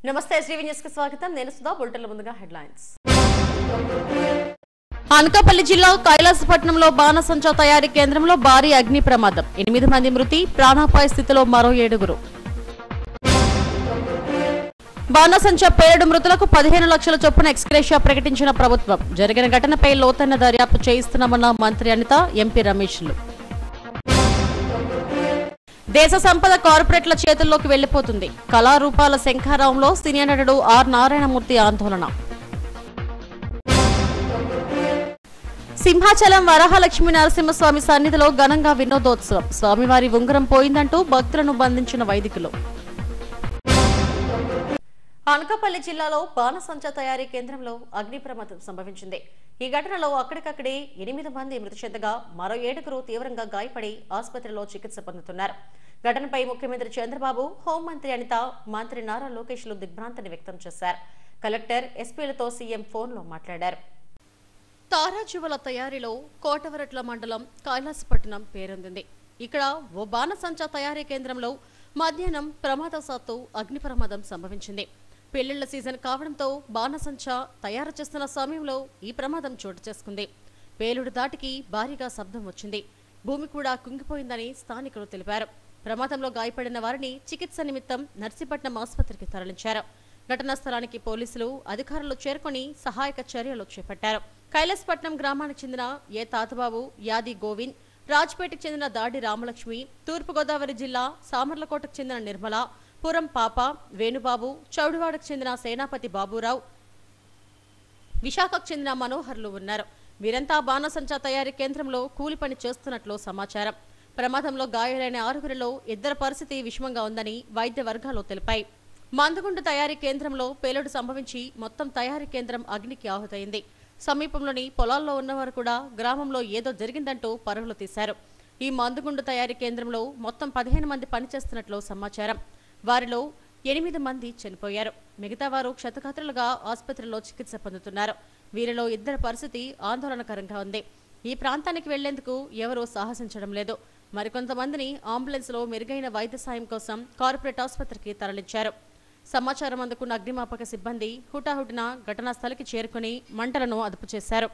నమస్తే శ్రీవి న్యూస్ కి స్వాగతం. నేను సుధా. బులెటిన్ల ముందుగా హెడ్లైన్స్. అనకాపల్లి జిల్లా కైలాసపట్నంలో బాణసంచా తయారీ కేంద్రంలో భారీ అగ్ని ప్రమాదం. 8 మంది మృతి, ప్రాణాపాయ స్థితిలో మరో 7. బాణసంచా పేలుడు మృతులకు 15 లక్షల చొప్పున ఎక్స్గ్రేషియా ప్రకటించిన ప్రభుత్వం. జరిగిన ఘటనపై లోతైన దర్యాప్తు చేయిస్తున్నామన్న మంత్రి అనిత, ఎంపీ రమేష్లు. దేశ సంపద కార్పొరేట్ల చేతుల్లోకి వెళ్లిపోతుంది. కళారూపాల శంఖారావంలో సినీ నటుడు ఆర్ నారాయణమూర్తి ఆందోళన. సింహాచలం వరాహలక్ష్మీ నరసింహస్వామి సన్నిధిలో ఘనంగా వినోదోత్సవం. స్వామివారి ఉంగరం పోయిందంటూ భక్తులను బంధించిన వైదికులు. అనకాపల్లి జిల్లాలో బాణసంచా తయారీ కేంద్రంలో అగ్ని ప్రమాదం సంభవించింది. ఈ ఘటనలో అక్కడికక్కడే 8 మంది మృతి చెందగా మరో 7 తీవ్రంగా గాయపడి ఆసుపత్రిలో చికిత్స పొందుతున్నారు. ఘటనపై ముఖ్యమంత్రి చంద్రబాబు, హోంమంత్రి అనిత, మంత్రి నారా లోకేష్లు దిగ్భ్రాంతిని వ్యక్తం చేశారు. కలెక్టర్, ఎస్పీలతో సీఎం ఫోన్లో మాట్లాడారు. తారాజువల తయారీలో కోటవరట్ల మండలం కైలాసపట్నం పేరొందింది. ఇక్కడ ఓ బాణసంచా తయారీ కేంద్రంలో మధ్యాహ్నం ప్రమాదవశాత్తు అగ్ని ప్రమాదం సంభవించింది. పెళ్లిళ్ల సీజన్ కావడంతో బాణసంచా తయారు చేస్తున్న సమయంలో ఈ ప్రమాదం చోటు చేసుకుంది. పేలుడు దాటికి భారీగా శబ్దం వచ్చింది. భూమి కూడా కుంగిపోయిందని స్థానికులు తెలిపారు. ప్రమాదంలో గాయపడిన వారిని చికిత్స నిమిత్తం నర్సీపట్నం ఆసుపత్రికి తరలించారు. ఘటనా స్థలానికి పోలీసులు, అధికారులు చేరుకుని సహాయక చర్యలు చేపట్టారు. కైలాసపట్నం గ్రామానికి చెందిన ఏ తాతబాబు, యాది గోవింద్, రాజ్పేటకు చెందిన దాడి రామలక్ష్మి, తూర్పుగోదావరి జిల్లా సామర్లకోటకు చెందిన నిర్మల, పురం పాప, వేణుబాబు, చౌడివాడకు చెందిన సేనాపతి బాబురావు, విశాఖకు చెందిన మనోహర్లు ఉన్నారు. వీరంతా బాణసంచా తయారీ కేంద్రంలో కూలి పని చేస్తున్నట్లు సమాచారం. ప్రమాదంలో గాయాలైన 6 2 పరిస్థితి విషమంగా ఉందని వైద్య వర్గాలు తెలిపాయి. మందుగుండు తయారీ కేంద్రంలో పేలుడు సంభవించి మొత్తం తయారీ కేంద్రం అగ్నికి ఆహుతైంది. సమీపంలోని పొలాల్లో ఉన్నవారు కూడా గ్రామంలో ఏదో జరిగిందంటూ పరుగులు తీశారు. ఈ మందుగుండు తయారీ కేంద్రంలో మొత్తం 15 మంది పనిచేస్తున్నట్లు సమాచారం. వారిలో 8 మంది చనిపోయారు. మిగతా వారు క్షతగాత్రులుగా ఆసుపత్రిలో చికిత్స పొందుతున్నారు. వీరిలో 2 పరిస్థితి ఆందోళనకరంగా ఉంది. ఈ ప్రాంతానికి వెళ్లేందుకు ఎవరూ సాహసించడం లేదు. మరికొంతమందిని అంబులెన్స్లో మెరుగైన వైద్య సాయం కోసం కార్పొరేట్ ఆసుపత్రికి తరలించారు. సమాచారం అందుకున్న అగ్నిమాపక సిబ్బంది హుటాహుటిన ఘటనా స్థలికి చేరుకుని మంటలను అదుపు చేశారు.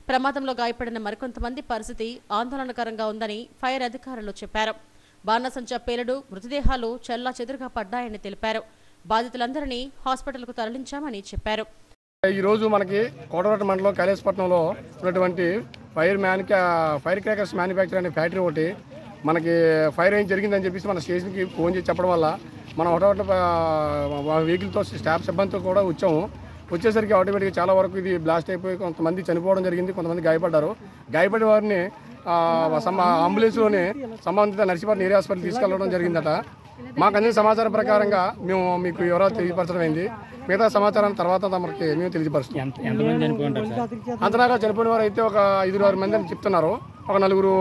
ప్రమాదంలో గాయపడిన మరికొంతమంది పరిస్థితి ఆందోళనకరంగా ఉందని ఫైర్ అధికారులు చెప్పారు. బాణసంచా పేలుడు మృతదేహాలు చెల్లాచెదురుగా పడ్డాయని తెలిపారు. బాధితులందరినీ హాస్పిటల్కు తరలించామని చెప్పారు. ఈరోజు మనకి కోటవరట్ల మండలం కైలాసపట్నంలో ఉన్నటువంటి ఫైర్ క్రాకర్స్ మ్యానుఫ్యాక్చర్ అనే ఫ్యాక్టరీ ఒకటి మనకి ఫైర్ ఏం జరిగిందని చెప్పేసి మన స్టేషన్కి ఫోన్ చేసి చెప్పడం వల్ల మనం ఒకటొకటి వెహికల్తో స్టాఫ్ సిబ్బందితో కూడా వచ్చేసరికి ఆటోమేటిక్గా చాలా వరకు ఇది బ్లాస్ట్ అయిపోయి కొంతమంది చనిపోవడం జరిగింది, కొంతమంది గాయపడ్డారు. గాయపడిన వారిని అంబులెన్స్లోనే సంబంధిత నర్సీపట్నం ఏరియా హాస్పిటల్ తీసుకెళ్లడం జరిగిందట. మాకు అందిన సమాచారం ప్రకారంగా మేము మీకు వివరాలు తెలియపరచడం అయింది. మిగతా సమాచారం తర్వాత మనకి మేము తెలియపరుస్తున్నాం. అంతలాగా చనిపోయిన వారు అయితే ఒక 5-6 మంది అని చెప్తున్నారు. ఒక 4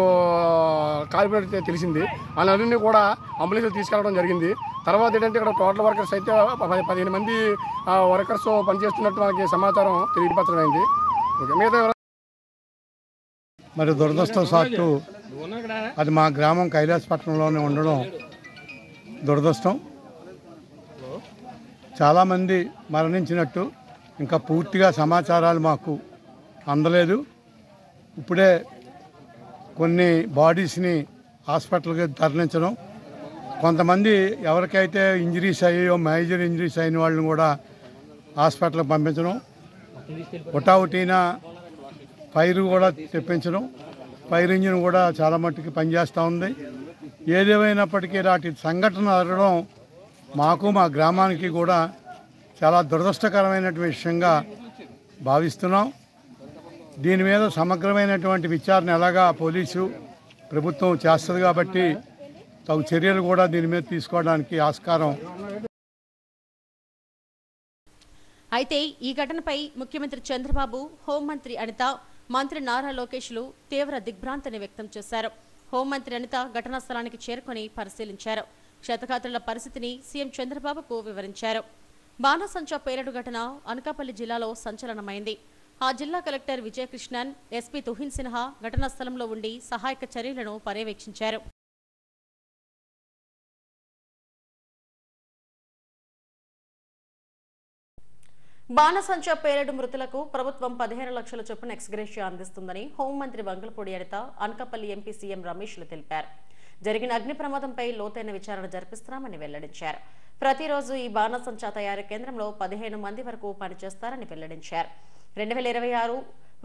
కాలిపోయినట్టు తెలిసింది. ఆ 4 కూడా అంబులెన్స్ తీసుకెళ్లడం జరిగింది. తర్వాత ఏంటంటే ఇక్కడ టోటల్ వర్కర్స్ అయితే 15 మంది వర్కర్స్ పనిచేస్తున్నట్టు మనకి సమాచారం తెలియపరచడం అయింది. మిగతా మరి దురదృష్టవశాత్తు అది మా గ్రామం కైలాసపట్నంలోనే ఉండడం దురదృష్టం. చాలామంది మరణించినట్టు ఇంకా పూర్తిగా సమాచారాలు మాకు అందలేదు. ఇప్పుడే కొన్ని బాడీస్ని హాస్పిటల్కి తరలించడం, కొంతమంది ఎవరికైతే ఇంజరీస్ అయ్యాయో మేజర్ ఇంజరీస్ అయిన వాళ్ళని కూడా హాస్పిటల్కి పంపించడం, ఒకటిన ఫైర్ కూడా తెప్పించడం, ఫైర్ ఇంజిన్ కూడా చాలా మట్టుకు పనిచేస్తూ ఉంది. ఏదేమైనప్పటికీ ఇలాంటి సంఘటన జరగడం మాకు మా గ్రామానికి కూడా చాలా దురదృష్టకరమైనటువంటి విషయంగా భావిస్తున్నాం. దీని మీద సమగ్రమైనటువంటి విచారణ ఎలాగా పోలీసు ప్రభుత్వం చేస్తుంది కాబట్టి తగు చర్యలు కూడా దీని మీద తీసుకోవడానికి ఆస్కారం. అయితే ఈ ఘటనపై ముఖ్యమంత్రి చంద్రబాబు, హోంమంత్రి అనిత, మంత్రి నారా లోకేష్లు తీవ్ర దిగ్భ్రాంతిని వ్యక్తం చేశారు. హోంమంత్రి అనిత ఘటనా స్థలానికి చేరుకుని పరిశీలించారు. క్షతగాత్రుల పరిస్థితిని సీఎం చంద్రబాబుకు వివరించారు. బాణసంచా పేలుడు ఘటన అనకాపల్లి జిల్లాలో సంచలనమైంది. ఆ జిల్లా కలెక్టర్ విజయకృష్ణన్, ఎస్పీ తుహిన్ సిన్హా ఘటనా స్థలంలో ఉండి సహాయక చర్యలను పర్యవేక్షించారు. బాణసంచా పేలుడు మృతులకు ప్రభుత్వం 15 లక్షల చొప్పున ఎక్స్గ్రేషియా అందిస్తుందని హోంమంత్రి వంగలపూడి అనిత అనకాపల్లి ఎంపీ సీఎం రమేష్లు తెలిపారు. జరిగిన అగ్ని ప్రమాదంపై లోతైన విచారణ జరిపిస్తున్నామని వెల్లడించారు. ప్రతిరోజు ఈ బాణసంచా తయారీ కేంద్రంలో 15 మంది వరకు పనిచేస్తారని వెల్లడించారు. 2026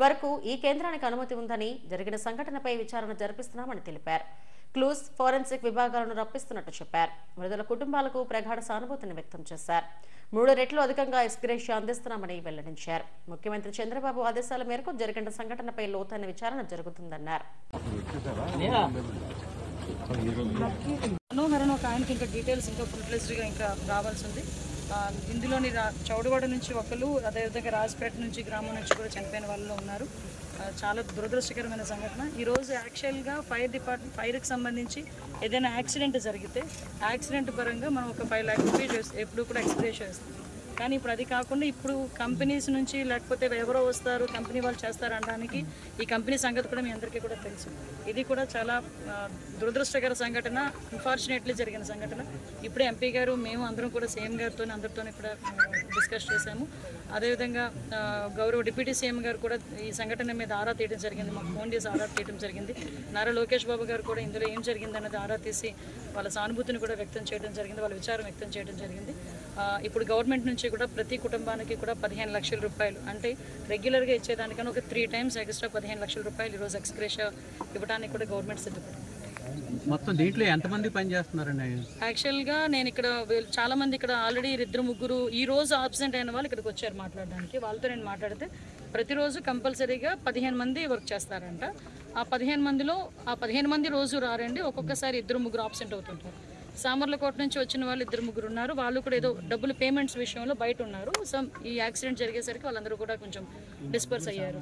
వరకు ఈ కేంద్రానికి అనుమతి ఉందని, జరిగిన సంఘటనపై విచారణ జరిపిస్తున్నామని తెలిపారు. క్లూస్, ఫోరెన్సిక్ విభాగాలను రప్పిస్తున్నట్టు చెప్పారు. మృతుల కుటుంబాలకు ప్రగాఢ సానుభూతిని వ్యక్తం చేశారు. 3 రెట్లు అధికంగా ఎక్స్గ్రేషియా అందిస్తున్నామని వెల్లడించారు. ముఖ్యమంత్రి చంద్రబాబు ఆదేశాల మేరకు జరిగిన సంఘటనపై లోతైన విచారణ జరుగుతుందన్నారు. మనోహరన్ ఒక ఆయనకి ఇంకా డీటెయిల్స్ ఇంకా ఫుల్ఫ్లెజ్డ్గా ఇంకా రావాల్సి ఉంది. ఇందులోని చౌడవాడ నుంచి ఒకరు, అదేవిధంగా రాజపేట నుంచి గ్రామం నుంచి కూడా చనిపోయిన వాళ్ళు ఉన్నారు. చాలా దురదృష్టకరమైన సంఘటన. ఈరోజు యాక్చువల్గా ఫైర్కి సంబంధించి ఏదైనా యాక్సిడెంట్ జరిగితే యాక్సిడెంట్ పరంగా మనం ఒక 5 లక్షల రూపీస్ ఎప్పుడు కూడా ఎక్స్ప్రెస్ చేస్తాం. కానీ ఇప్పుడు అది కాకుండా ఇప్పుడు కంపెనీస్ నుంచి లేకపోతే ఎవరో వస్తారు, కంపెనీ వాళ్ళు చేస్తారు అనడానికి ఈ కంపెనీ సంగతి కూడా మీ అందరికీ కూడా తెలుసు. ఇది కూడా చాలా దురదృష్టకర సంఘటన, అన్ఫార్చునేట్లీ జరిగిన సంఘటన. ఇప్పుడే ఎంపీ గారు, మేము అందరం కూడా సీఎం గారితో అందరితో కూడా డిస్కస్ చేశాము. అదేవిధంగా గౌరవ డిప్యూటీ సీఎం గారు కూడా ఈ సంఘటన మీద ఆరా తీయడం జరిగింది, మాకు ఫోన్ చేసి ఆరా తీయడం జరిగింది. నారా లోకేష్ బాబు గారు కూడా ఇందులో ఏం జరిగింది అన్నది ఆరా తీసి వాళ్ళ సానుభూతిని కూడా వ్యక్తం చేయడం జరిగింది, వాళ్ళ విచారం వ్యక్తం చేయడం జరిగింది. ఇప్పుడు గవర్నమెంట్ నుంచి కూడా ప్రతి కుటుంబానికి కూడా 15 లక్షల రూపాయలు, అంటే రెగ్యులర్గా ఇచ్చేదానికన్నా ఒక 3 టైమ్స్ ఎక్స్ట్రా 15 లక్షల రూపాయలు ఈరోజు ఎక్స్గ్రేషియా ఇవ్వడానికి కూడా గవర్నమెంట్ సిద్ధపడింది. మొత్తం దీంట్లో ఎంతమంది పని చేస్తున్నారండి? యాక్చువల్గా నేను ఇక్కడ చాలామంది ఇక్కడ ఆల్రెడీ 2-3 ఈ రోజు ఆబ్సెంట్ అయిన వాళ్ళు ఇక్కడికి వచ్చారు మాట్లాడడానికి. వాళ్ళతో నేను మాట్లాడితే ప్రతిరోజు కంపల్సరీగా 15 మంది వర్క్ చేస్తారంట. ఆ 15 మందిలో 15 మంది రోజు రారండి, ఒక్కొక్కసారి 2-3 ఆబ్సెంట్ అవుతుంటారు. సామర్లకోట నుంచి వచ్చిన వాళ్ళు 2-3 ఉన్నారు. వాళ్ళు కూడా ఏదో డబ్బులు పేమెంట్స్ విషయంలో బయట ఉన్నారు. ఈ యాక్సిడెంట్ జరిగేసరికి వాళ్ళందరూ కూడా కొంచెం డిస్పర్స్ అయ్యారు.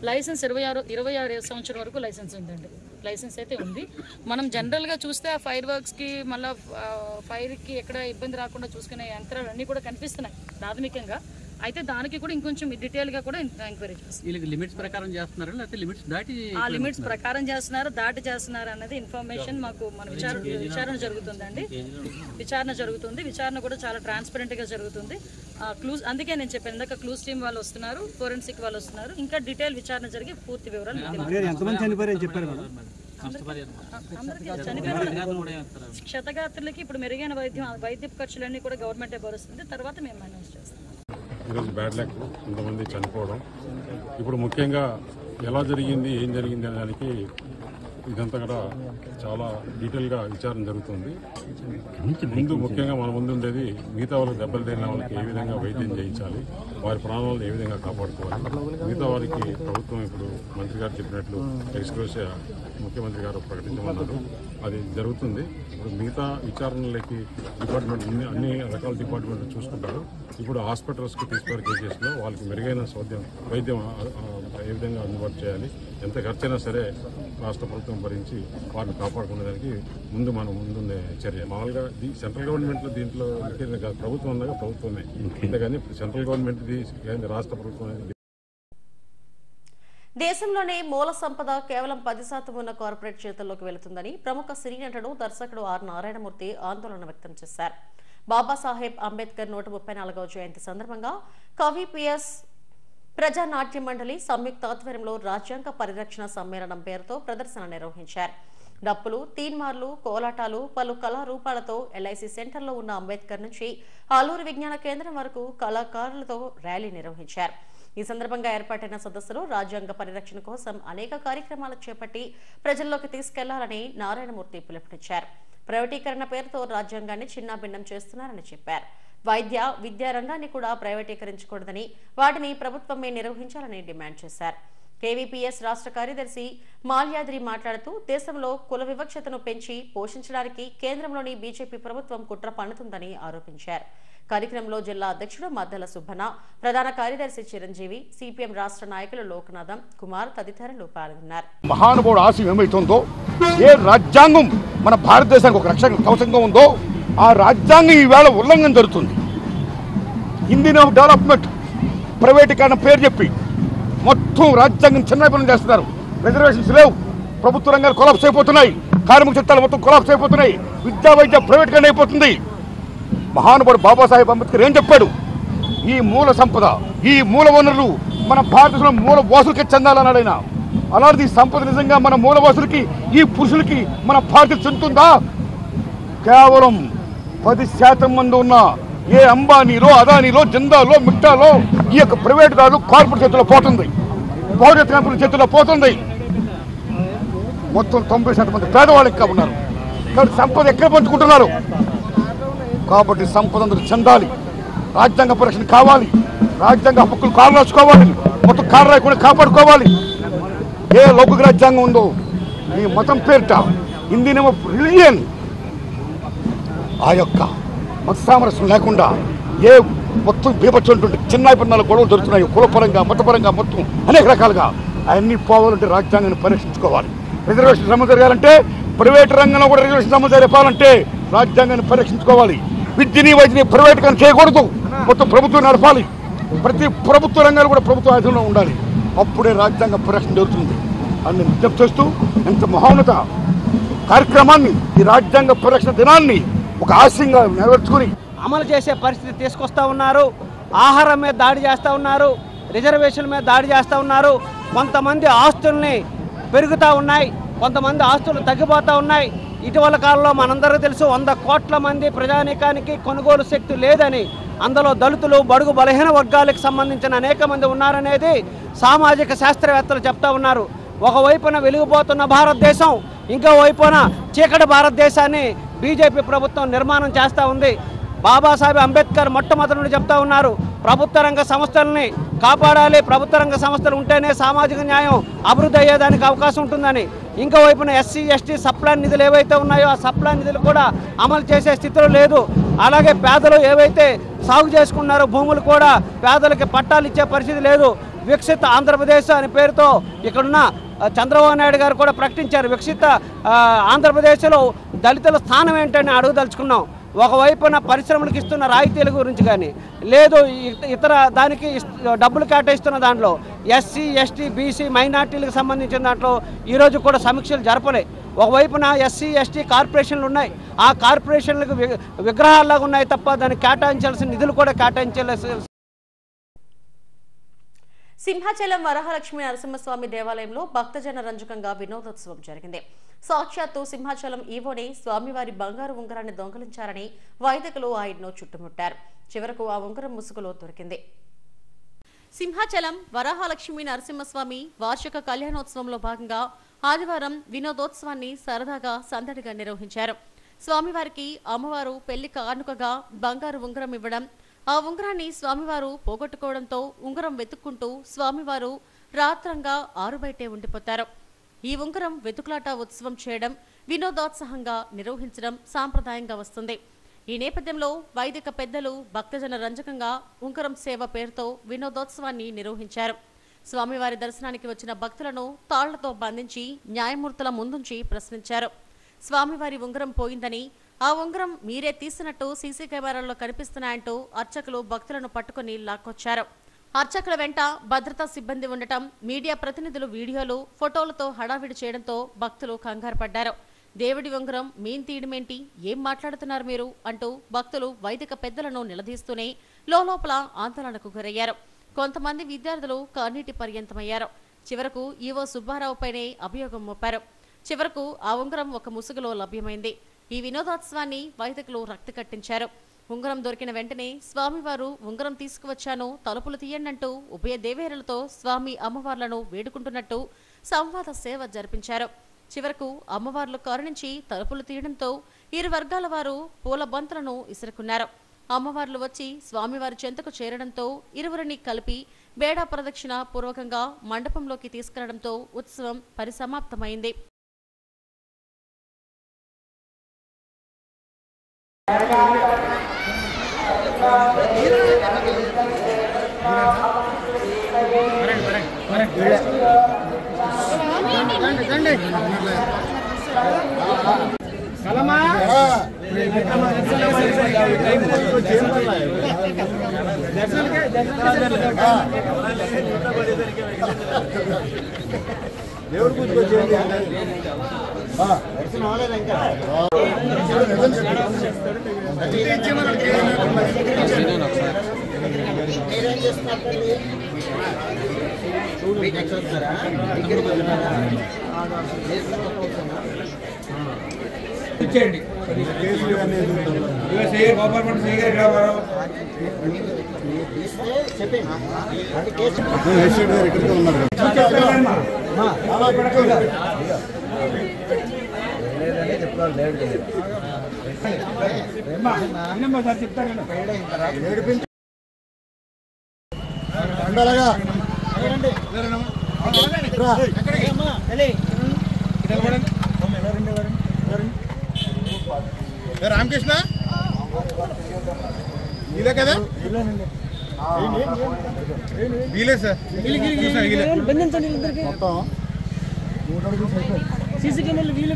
లైసెన్స్ 26 సంవత్సరం వరకు లైసెన్స్ ఉందండి, లైసెన్స్ అయితే ఉంది. మనం జనరల్గా చూస్తే ఆ ఫైర్ వర్క్స్కి మళ్ళీ ఫైర్కి ఎక్కడ ఇబ్బంది రాకుండా చూసుకునే యంత్రాలు అన్నీ కూడా కనిపిస్తున్నాయి ప్రాథమికంగా. అయితే దానికి కూడా ఇంకొంచెం డీటెయిల్గా కూడా ఎంక్వైరీ చేస్తారు. లిమిట్స్ ప్రకారం చేస్తున్నారు, లేకపోతే లిమిట్స్ దాటి లిమిట్స్ ప్రకారం చేస్తున్నారు, దాటి చేస్తున్నారు అన్నది ఇన్ఫర్మేషన్ మాకు మన విచారణ జరుగుతుందండి. విచారణ కూడా చాలా ట్రాన్స్పరెంట్గా జరుగుతుంది. క్లూస్, అందుకే నేను చెప్పాను ఇందాక, క్లూస్ టీమ్ వాళ్ళు వస్తున్నారు, ఫోరెన్సిక్ వాళ్ళు వస్తున్నారు. ఇంకా డీటెయిల్ విచారణ జరిగి పూర్తి వివరాలు క్షతగాత్రులకి ఇప్పుడు మెరుగైన వైద్య ఖర్చులన్నీ కూడా గవర్నమెంటే భరుస్తుంది. తర్వాత మేము అనౌన్స్ చేస్తాం. ఈరోజు బ్యాడ్ లక్, కొంతమంది చనిపోవడం. ఇప్పుడు ముఖ్యంగా ఎలా జరిగింది, ఏం జరిగింది అనే దానికి ఇదంతా కూడా చాలా డీటెయిల్గా విచారణ జరుగుతుంది. ముందు ముఖ్యంగా మన ముందు ఉండేది మిగతా వాళ్ళకి దెబ్బలు తగిలిన వాళ్ళకి ఏ విధంగా వైద్యం చేయించాలి, వారి ప్రాణాలను ఏ విధంగా కాపాడుకోవాలి. మిగతా వారికి ప్రభుత్వం ఇప్పుడు మంత్రి గారు చెప్పినట్లు ఎక్స్గ్రేషియా ముఖ్యమంత్రి గారు ప్రకటించమన్నారు, అది జరుగుతుంది. ఇప్పుడు మిగతా విచారణలకి డిపార్ట్మెంట్ అన్ని రకాల డిపార్ట్మెంట్లు చూసుకుంటారు. ఇప్పుడు హాస్పిటల్స్కి తీసుకునే కేసెస్లో వాళ్ళకి మెరుగైన వైద్యం ఏ విధంగా అందుబాటు చేయాలి, ఎంత ఖర్చైనా సరే రాష్ట్ర ప్రభుత్వం భరించి వారిని కాపాడుకునేదానికి ముందుండే చర్య. మామూలుగా సెంట్రల్ గవర్నమెంట్లో దీంట్లో ప్రభుత్వం ఉండగా ప్రభుత్వమే, అంతేగాని సెంట్రల్ గవర్నమెంట్ది రాష్ట్ర ప్రభుత్వం అనేది. దేశంలోనే మూల సంపద కేవలం 10% ఉన్న కార్పొరేట్ చేతుల్లోకి వెళుతుందని ప్రముఖ సినీ నటుడు, దర్శకుడు ఆర్ నారాయణమూర్తి ఆందోళన వ్యక్తం చేశారు. బాబాసాహెబ్ అంబేద్కర్ 134వ జయంతి సందర్భంగా కవి పిఎస్ ప్రజా నాట్య మండలి సంయుక్త ఆధ్వర్యంలో రాజ్యాంగ పరిరక్షణ సమ్మేళనం పేరుతో ప్రదర్శన నిర్వహించారు. డప్పులు, తీన్మార్లు, కోలాటాలు, పలు కళారూపాలతో ఎల్ఐసి సెంటర్లో ఉన్న అంబేద్కర్ నుంచి ఆలూరు విజ్ఞాన కేంద్రం వరకు కళాకారులతో ర్యాలీ నిర్వహించారు. ఈ సందర్భంగా ఏర్పాటైన సదస్సులో రాజ్యాంగ పరిరక్షణ కోసం అనేక కార్యక్రమాలు చేపట్టి ప్రజల్లోకి తీసుకెళ్లాలని నారాయణమూర్తి పిలుపునిచ్చారు. ప్రైవేటీకరణ పేరుతో రాజ్యాంగాన్ని చిన్నాభిన్నం చేస్తున్నారని చెప్పారు. వైద్య, విద్యా రంగాన్ని కూడా ప్రైవేటీకరించకూడదని, వాటిని ప్రభుత్వమే నిర్వహించాలని డిమాండ్ చేశారు. కేవీపీఎస్ రాష్ట్ర కార్యదర్శి మాల్యాద్రి మాట్లాడుతూ దేశంలో కుల వివక్షతను పెంచి పోషించడానికి కేంద్రంలోని బీజేపీ ప్రభుత్వం కుట్ర పన్నుతుందని ఆరోపించారు. కార్యక్రమంలో జిల్లా అధ్యక్షుడు మద్దల సుబ్బన, ప్రధాన కార్యదర్శి చిరంజీవి, సిపిఎం రాష్ట్ర నాయకులు లోకనాథం కుమార్ తదితరులు పాల్గొన్నారు. మహానుభావుడు ఆశయం ఏమైతుందో, ఏ రాజ్యాంగం మన భారతదేశానికి ఒక రక్షణ కవచంగా ఉందో ఆ రాజ్యాంగం ఈవేళ ఉల్లంఘన జరుగుతుంది. ఇండియన్ ఆఫ్ డెవలప్మెంట్ ప్రైవేటీకరణ పేరు చెప్పి మొత్తం రాజ్యాంగం చిన్నపనం చేస్తున్నారు. రిజర్వేషన్స్ లేవు, ప్రభుత్వ రంగాలు కొలాప్స్ అయిపోతున్నాయి, కార్మిక చట్టాలు మొత్తం కొలాప్స్ అయిపోతున్నాయి, విద్యా వైద్య ప్రైవేటీకరణ అయిపోతుంది. మహానుభావుడు బాబాసాహెబ్ అంబేద్కర్ ఏం చెప్పాడు? ఈ మూల సంపద, ఈ మూల వనరులు మన భారతదేశంలో మూల వాసులకి చెందాలన్నాడు ఆయన. అలాంటి ఈ సంపద నిజంగా మన మూల వాసులకి, ఈ పురుషులకి మన భారతదేశం చెందుతుందా? కేవలం 10% మంది ఉన్న ఏ అంబానీలో, అదానీలో, జిందాలో, మిట్టాలో ఈ యొక్క ప్రైవేట్ దారులు కార్పొరేట్ చేతుల్లో పోతుంది, బహుజన కంపెనీల చేతుల్లో పోతుంది. మొత్తం 90% మంది పేదవాళ్ళు ఇంకా ఉన్నారు. కాబట్టి సంపద ఎక్కడ పంచుకుంటున్నారు? కాబట్టి సంపద అందరూ చెందాలి, రాజ్యాంగ పరిరక్షణ కావాలి, రాజ్యాంగ హక్కులు కాలు రాసుకోవాలి, మొత్తం కాలు రాయకుండా కాపాడుకోవాలి. ఏ లౌకిక రాజ్యాంగం ఉందో ఈ మతం పేరిట హిందీ నేమ్ ఆఫ్ రిలిజియన్ ఆ యొక్క మత సామరస్యం లేకుండా ఏ మొత్తం బీభత్సంటుంటే చిన్న భిన్నాలు గొడవలు జరుగుతున్నాయి, కులపరంగా, మతపరంగా, మొత్తం అనేక రకాలుగా. అవన్నీ పోవాలంటే రాజ్యాంగాన్ని పరిరక్షించుకోవాలి. రిజర్వేషన్ అమలు జరగాలంటే, ప్రైవేట్ రంగంలో కూడా రిజర్వేషన్ అమలు జరపాలంటే రాజ్యాంగాన్ని పరిరక్షించుకోవాలి. విద్యని వైద్యని ప్రైవేట్ గా చేయకూడదు, మొత్తం ప్రభుత్వం నడపాలి. ప్రతి ప్రభుత్వ రంగాలు కూడా ప్రభుత్వ ఆధీనంలో ఉండాలి. అప్పుడే రాజ్యాంగ పరిరక్షణ జరుగుతుంది అని విజ్ఞప్తి చేస్తూ, ఇంత మహోన్నత కార్యక్రమాన్ని, ఈ రాజ్యాంగ పరిరక్షణ దినాన్ని ఒక ఆశయంగా నెరవేర్చుకుని అమలు చేసే పరిస్థితి తీసుకొస్తా ఉన్నారు. ఆహారం మీద దాడి చేస్తూ ఉన్నారు, రిజర్వేషన్ల మీద దాడి చేస్తూ ఉన్నారు. కొంతమంది ఆస్తుల్ని పెరుగుతూ ఉన్నాయి, కొంతమంది ఆస్తులు తగ్గిపోతూ ఉన్నాయి. ఇటీవల కాలంలో మనందరికీ తెలుసు 100 కోట్ల మంది ప్రజానీకానికి కొనుగోలు శక్తి లేదని, అందులో దళితులు, బడుగు బలహీన వర్గాలకు సంబంధించిన అనేక మంది ఉన్నారనేది సామాజిక శాస్త్రవేత్తలు చెప్తా ఉన్నారు. ఒకవైపున వెలిగిపోతున్న భారతదేశం, ఇంకో వైపున చీకటి భారతదేశాన్ని బీజేపీ ప్రభుత్వం నిర్మాణం చేస్తూ ఉంది. బాబాసాహెబ్ అంబేద్కర్ మొట్టమొదటి నుండి చెప్తా ఉన్నారు, ప్రభుత్వ రంగ సంస్థలని కాపాడాలి, ప్రభుత్వ రంగ సంస్థలు ఉంటేనే సామాజిక న్యాయం అభివృద్ధి అయ్యేదానికి అవకాశం ఉంటుందని. ఇంకోవైపున ఎస్సీ, ఎస్టీ సప్లాన్ నిధులు ఏవైతే ఉన్నాయో ఆ సప్లాన్ నిధులు కూడా అమలు చేసే స్థితిలో లేదు. అలాగే పేదలు ఏవైతే సాగు చేసుకున్నారో భూములు కూడా పేదలకి పట్టాలు ఇచ్చే పరిస్థితి లేదు. వికసిత ఆంధ్రప్రదేశ్ అనే పేరుతో ఇక్కడున్న చంద్రబాబు నాయుడు గారు కూడా ప్రకటించారు. వికసిత ఆంధ్రప్రదేశ్లో దళితుల స్థానం ఏంటని అడుగుదలుచుకున్నాం. ఒకవైపున పరిశ్రమలకు ఇస్తున్న రాయితీల గురించి కానీ, లేదు ఇతర దానికి డబ్బులు కేటాయిస్తున్న దాంట్లో ఎస్సీ, ఎస్టీ, బీసీ మైనార్టీలకు సంబంధించిన దాంట్లో ఈరోజు కూడా సమీక్షలు జరపలే. ఒకవైపున ఎస్సీ, ఎస్టీ కార్పొరేషన్లు ఉన్నాయి, ఆ కార్పొరేషన్లకు విగ్రహాల్లాగా ఉన్నాయి తప్ప దానికి కేటాయించాల్సిన నిధులు కూడా కేటాయించాల్సి. సింహాచలం వరహలక్ష్మి నరసింహస్వామి దేవాలయంలో భక్తజన రంజకంగా వినోదోత్సవం జరిగింది. సాక్షాత్తు సింహాచలం ఈవోనే స్వామివారి బంగారు ఉంగరాన్ని దొంగలించారని వైదికులు ఆయన్ను చుట్టుముట్టారు. చివరకు ఆ ఉంగరం ముసుగులో దొరికింది. సింహాచలం వరహలక్ష్మి నరసింహస్వామి వార్షిక కళ్యాణోత్సవంలో భాగంగా ఆదివారం వినోదోత్సవాన్ని సరదాగా సందడిగా నిర్వహించారు. స్వామివారికి అమ్మవారు పెళ్లి కానుకగా బంగారు ఉంగరం ఇవ్వడం, ఆ ఉంగరాన్ని స్వామివారు పోగొట్టుకోవడంతో ఉంగరం వెతుక్కుంటూ స్వామివారు రాత్రంగా ఆరుబయటే ఉండిపోతారు. ఈ ఉంగరం వెతుకులాట ఉత్సవం చేయడం, వినోదోత్సాహంగా నిర్వహించడం సాంప్రదాయంగా వస్తుంది. ఈ నేపథ్యంలో వైదిక పెద్దలు భక్తజన రంజకంగా ఉంగరం సేవ పేరుతో వినోదోత్సవాన్ని నిర్వహించారు. స్వామివారి దర్శనానికి వచ్చిన భక్తులను తాళ్లతో బంధించి న్యాయమూర్తుల ముందుంచి ప్రశ్నించారు. స్వామివారి ఉంగరం పోయిందని, ఆ ఉంగరం మీరే తీసినట్టు సీసీ కెమెరాల్లో కనిపిస్తున్నాయంటూ అర్చకులు భక్తులను పట్టుకుని లాక్కొచ్చారు. అర్చకుల వెంట భద్రతా సిబ్బంది ఉండటం, మీడియా ప్రతినిధులు వీడియోలు, ఫోటోలతో హడావిడి చేయడంతో భక్తులు కంగారు పడ్డారు. దేవుడి ఉంగరం మీన్ తీయడమేంటి, ఏం మాట్లాడుతున్నారు మీరు అంటూ భక్తులు వైదిక పెద్దలను నిలదీస్తూనే లోపల ఆందోళనకు గురయ్యారు. కొంతమంది విద్యార్థులు కన్నీటి పర్యంతమయ్యారు. చివరకు ఈవో సుబ్బారావుపైనే అభియోగం మోపారు. చివరకు ఆ ఉంగరం ఒక ముసుగులో లభ్యమైంది. ఈ వినోదోత్సవాన్ని వైదికులు రక్తి కట్టించారు. ఉంగరం దొరికిన వెంటనే స్వామివారు ఉంగరం తీసుకువచ్చాను, తలుపులు తీయండంటూ ఉభయ దేవేరులతో స్వామి అమ్మవార్లను వేడుకుంటున్నట్టు సంవాద సేవ జరిపించారు. చివరకు అమ్మవార్లు కరుణించి తలుపులు తీయడంతో ఇరు వర్గాల వారు పూల బంతులను ఇసురుకున్నారు. అమ్మవార్లు వచ్చి స్వామివారి చెంతకు చేరడంతో ఇరువురిని కలిపి బేడా ప్రదక్షిణ పూర్వకంగా మండపంలోకి తీసుకెళ్లడంతో ఉత్సవం పరిసమాప్తమైంది. ఇచ్చేయండి రామకృష్ణ ఇదే కదా వీలే సార్ సీసీ కెమెరాలు వీలే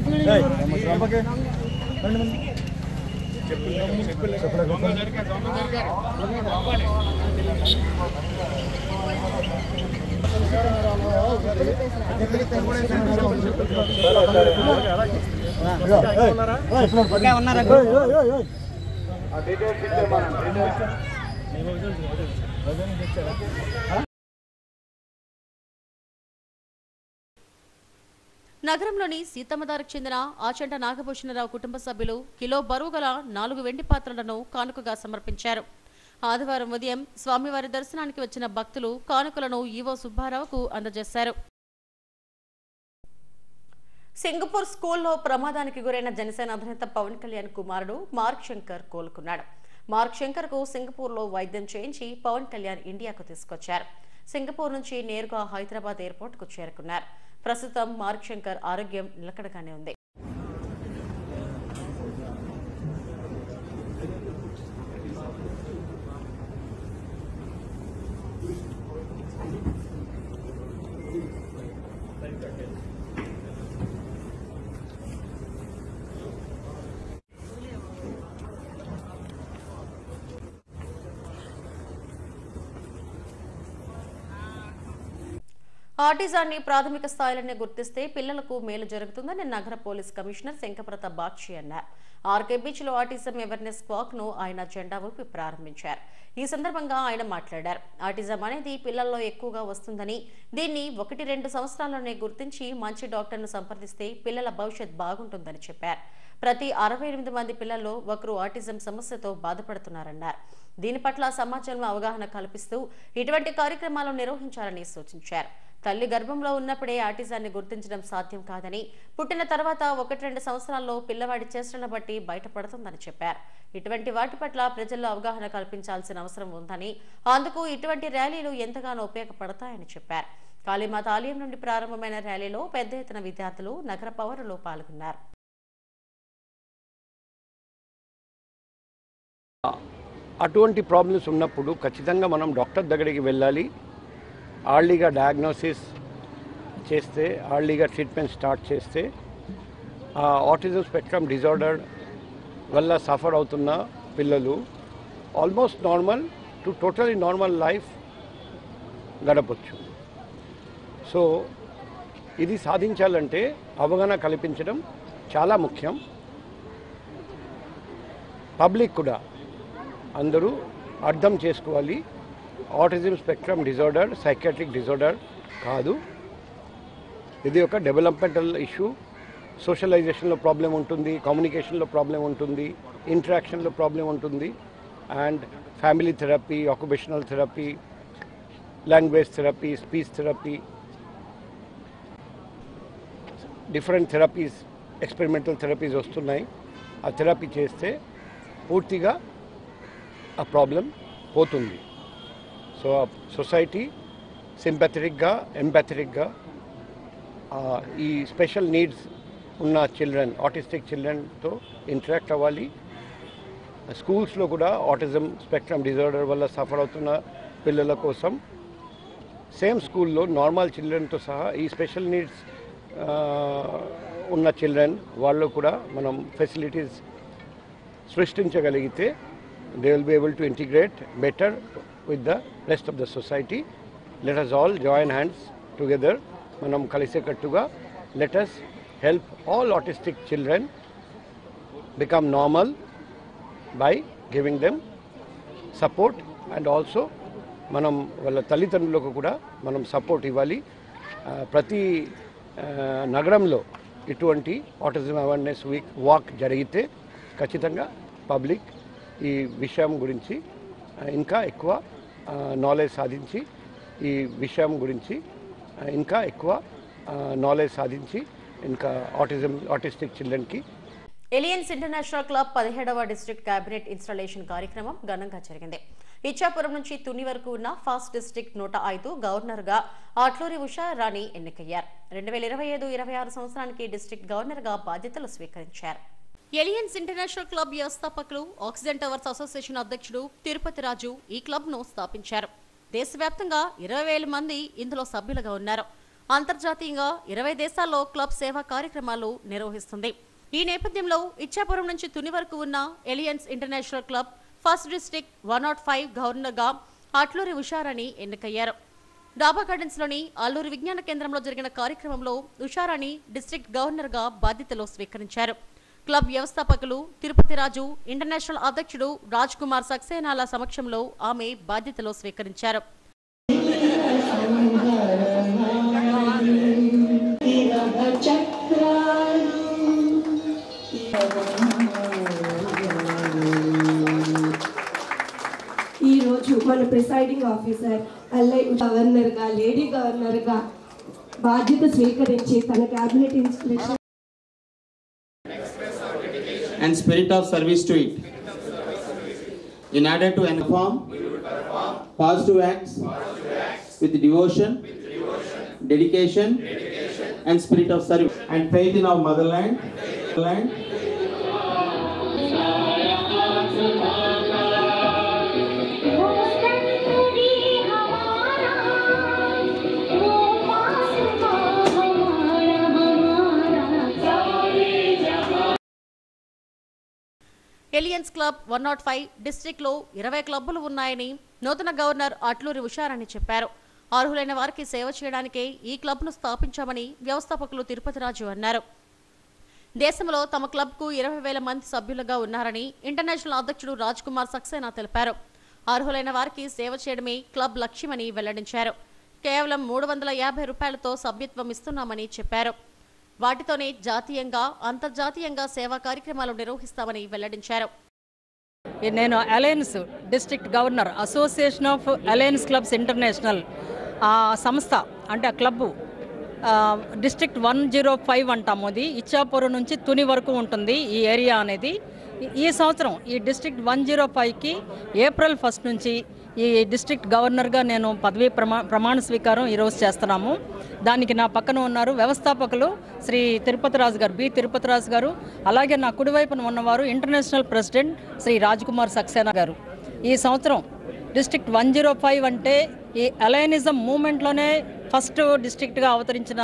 నగరంలోని సీతమ్మదారికి చెందిన ఆచంట నాగభూషణరావు కుటుంబ సభ్యులు కిలో బరువు గల 4 వెండి పాత్రలను కానుకగా సమర్పించారు. ఆదివారం ఉదయం స్వామివారి దర్శనానికి వచ్చిన భక్తులు కానుకలను ఈవో సుబ్బారావుకు అందజేశారు. సింగపూర్ స్కూల్లో ప్రమాదానికి గురైన జనసేన అధినేత పవన్ కళ్యాణ్ కుమారుడు మార్క్ శంకర్ కోలుకున్నాడు. మార్క్ శంకర్ కు సింగపూర్లో వైద్యం చేయించి పవన్ కళ్యాణ్ ఇండియాకు తీసుకొచ్చారు. సింగపూర్ నుంచి నేరుగా హైదరాబాద్ ఎయిర్పోర్ట్ కు చేరుకున్నారు. ప్రస్తుతం మార్క్ శంకర్ ఆరోగ్యం నిలకడగానే ఉంది. ఆటిజాన్ని ప్రాథమిక స్థాయిలోనే గుర్తిస్తే పిల్లలకు మేలు జరుగుతుందని నగర పోలీస్ కమిషనర్ శంకప్రతాప్ బాక్షి అన్నారు. ఆర్కే బీచ్ లో ఆటిజం అవేర్నెస్ వాక్ ను ఆయన జెండా ఊపి ప్రారంభించారు. ఈ సందర్భంగా ఆయన మాట్లాడారు. ఆటిజం అనేది పిల్లల్లో ఎక్కువగా వస్తుందని, దీన్ని 1-2 సంవత్సరాల్లోనే గుర్తించి మంచి డాక్టర్ను సంప్రదిస్తే పిల్లల భవిష్యత్ బాగుంటుందని చెప్పారు. ప్రతి 68 మంది పిల్లల్లో ఒకరు ఆటిజం సమస్యతో బాధపడుతున్నారన్నారు. దీని పట్ల సమాజంలో అవగాహన కల్పిస్తూ ఇటువంటి కార్యక్రమాలు నిర్వహించాలని సూచించారు. తల్లి గర్భంలో ఉన్నప్పుడే ఆటిజాన్ని గుర్తించడం సాధ్యం కాదని, పుట్టిన తర్వాత 1-2 సంవత్సరాల్లో పిల్లవాడి చేష్టలను బట్టి బయటపడుతుందని చెప్పారు. ఇటువంటి వాటి పట్ల ప్రజల్లో అవగాహన కల్పించాల్సిన అవసరం ఉందని, అందుకు ఇటువంటి ర్యాలీలు ఎంతగానో ఉపయోగపడతాయని చెప్పారు. కాళీమాత ఆలయం నుండి ప్రారంభమైన ర్యాలీలో పెద్ద ఎత్తున విద్యార్థులు, నగర పౌరులు పాల్గొన్నారు. అటువంటి ప్రాబ్లమ్స్ ఉన్నప్పుడు ఖచ్చితంగా మనం డాక్టర్ దగ్గరికి వెళ్ళాలి. ఆర్లీగా డయాగ్నోసిస్ చేస్తే, ఆర్లీగా ట్రీట్మెంట్ స్టార్ట్ చేస్తే ఆటిజం స్పెక్ట్రమ్ డిజార్డర్ వల్ల సఫర్ అవుతున్న పిల్లలు almost normal to totally normal life గడపచ్చు. సో ఇది సాధించాలంటే అవగాహన కల్పించడం చాలా ముఖ్యం. పబ్లిక్ కూడా అందరూ అర్థం చేసుకోవాలి. Autism spectrum disorder psychiatric disorder కాదు, ఇది ఒక డెవలప్మెంటల్ ఇష్యూ. సోషలైజేషన్లో ప్రాబ్లం ఉంటుంది, కమ్యూనికేషన్లో ప్రాబ్లం ఉంటుంది, ఇంటరాక్షన్లో ప్రాబ్లం ఉంటుంది. And family therapy, occupational therapy, language therapy, speech therapy, different therapies, experimental therapies వస్తున్నాయి. ఆ థెరపీ చేస్తే పూర్తిగా ఆ ప్రాబ్లం పోతుంది. సో సొసైటీ సింపథెటిక్గా, ఎంపాథెటిక్గా ఈ స్పెషల్ నీడ్స్ ఉన్న చిల్డ్రన్, ఆటిస్టిక్ చిల్డ్రన్తో ఇంటరాక్ట్ అవ్వాలి. స్కూల్స్లో కూడా ఆటిజం స్పెక్ట్రమ్ డిజార్డర్ వల్ల సఫర్ అవుతున్న పిల్లల కోసం సేమ్ స్కూల్లో నార్మల్ చిల్డ్రన్తో సహా ఈ స్పెషల్ నీడ్స్ ఉన్న చిల్డ్రన్ వాళ్ళు కూడా మనం facilities సృష్టించగలిగితే they will be able to integrate better with the rest of the society. Let us all join hands together మనం కలిసేకట్టుగా let us help all autistic children become normal by giving them support and also మనం వాళ్ళ తల్లిదండ్రులకు కూడా మనం support ఇవ్వాలి. ప్రతి నగరంలో ఇటువంటి ఆటిజం అవేర్నెస్ వీక్ వాక్ జరిగితే ఖచ్చితంగా పబ్లిక్ ఈ విషయం గురించి ఇంకా ఎక్కువ నాలెడ్జ్ సాధించి ఇంకా ఆటిస్టిక్ చిల్డ్రన్కి ఎలియన్స్ ఇంటర్నేషనల్ క్లబ్ 17వ డిస్ట్రిక్ట్ కేబినెట్ ఇన్స్టాలేషన్ కార్యక్రమం ఘనంగా జరిగింది. ఇచ్చాపురం నుంచి తుని వరకు ఉన్న ఫస్ట్ డిస్ట్రిక్ట్ 105 గవర్నర్గా ఆట్లూరి ఉషారాణి ఎన్నికయ్యారు. 2025-26 సంవత్సరానికి డిస్ట్రిక్ట్ గవర్నర్గా బాధ్యతలు స్వీకరించారు. ఎలియన్స్ ఇంటర్నేషనల్ క్లబ్ వ్యవస్థాపకులు ఆక్సిజన్ టవర్స్ అసోసియేషన్ అధ్యక్షుడు తిరుపతి రాజు ఈ క్లబ్ను స్థాపించారు. దేశవ్యాప్తంగా 20,000 మంది ఇందులో సభ్యులుగా ఉన్నారు. అంతర్జాతీయంగా 20 దేశాల్లో క్లబ్ సేవా కార్యక్రమాలు నిర్వహిస్తుంది. ఈ నేపథ్యంలో ఇచ్చాపురం నుంచి తుని వరకు ఉన్న Lions International Club First District 105 గవర్నర్గా అట్లూరి ఉషారాణి ఎన్నికయ్యారు. డాబా గార్డెన్స్లోని అల్లూరి విజ్ఞాన కేంద్రంలో జరిగిన కార్యక్రమంలో ఉషారాణి డిస్ట్రిక్ట్ గవర్నర్గా బాధ్యతలు స్వీకరించారు. క్లబ్ వ్యవస్థాపకులు తిరుపతి రాజు, ఇంటర్నేషనల్ అధ్యక్షుడు రాజ్ కుమార్ సక్సేనాల సమక్షంలో ఆమె బాధ్యతలు స్వీకరించారు. ఈరోజు మన ప్రిసైడింగ్ ఆఫీసర్ గవర్నర్గా లేడీ గవర్నర్గా బాధ్యత స్వీకరించి తన cabinet institution and spirit of service to it. In order to inform positive acts with devotion, dedication and spirit of service and faith in our motherland. Lions Club 105 డిస్ట్రిక్ట్లో 20 క్లబ్బులు ఉన్నాయని నూతన governor Atluri Usharani చెప్పారు. అర్హులైన వారికి సేవ చేయడానికే ఈ క్లబ్ను స్థాపించామని వ్యవస్థాపకులు తిరుపతి రాజు అన్నారు. దేశంలో తమ క్లబ్కు 20,000 మంది సభ్యులుగా ఉన్నారని ఇంటర్నేషనల్ అధ్యక్షుడు రాజ్ కుమార్ సక్సేనా తెలిపారు. అర్హులైన వారికి సేవ చేయడమే క్లబ్ లక్ష్యమని వెల్లడించారు. కేవలం 350 రూపాయలతో సభ్యత్వం ఇస్తున్నామని చెప్పారు. వాటితోనే జాతీయంగా అంతర్జాతీయంగా సేవా కార్యక్రమాలు నిర్వహిస్తామని వెల్లడించారు. నేను alliance district governor association of Alliance Clubs international ఆ సంస్థ అంటే ఆ క్లబ్బు డిస్ట్రిక్ట్ 105 అంటాము. అది ఇచ్చాపురం నుంచి తుని వరకు ఉంటుంది ఈ ఏరియా అనేది. ఈ సంవత్సరం ఈ డిస్ట్రిక్ట్ 105కి ఏప్రిల్ 1 నుంచి ఈ డిస్ట్రిక్ట్ గవర్నర్గా నేను పదవీ ప్రమాణ స్వీకారం ఈరోజు చేస్తున్నాము. దానికి నా పక్కన ఉన్నారు వ్యవస్థాపకులు శ్రీ తిరుపతి రాజు గారు, బి తిరుపతి రాజు గారు. అలాగే నా కుడివైపున ఉన్నవారు ఇంటర్నేషనల్ ప్రెసిడెంట్ శ్రీ రాజ్ కుమార్ సక్సేనా గారు. ఈ సంవత్సరం డిస్ట్రిక్ట్ 105 అంటే ఈ అలయనిజం మూమెంట్లోనే ఫస్ట్ డిస్ట్రిక్ట్గా అవతరించిన,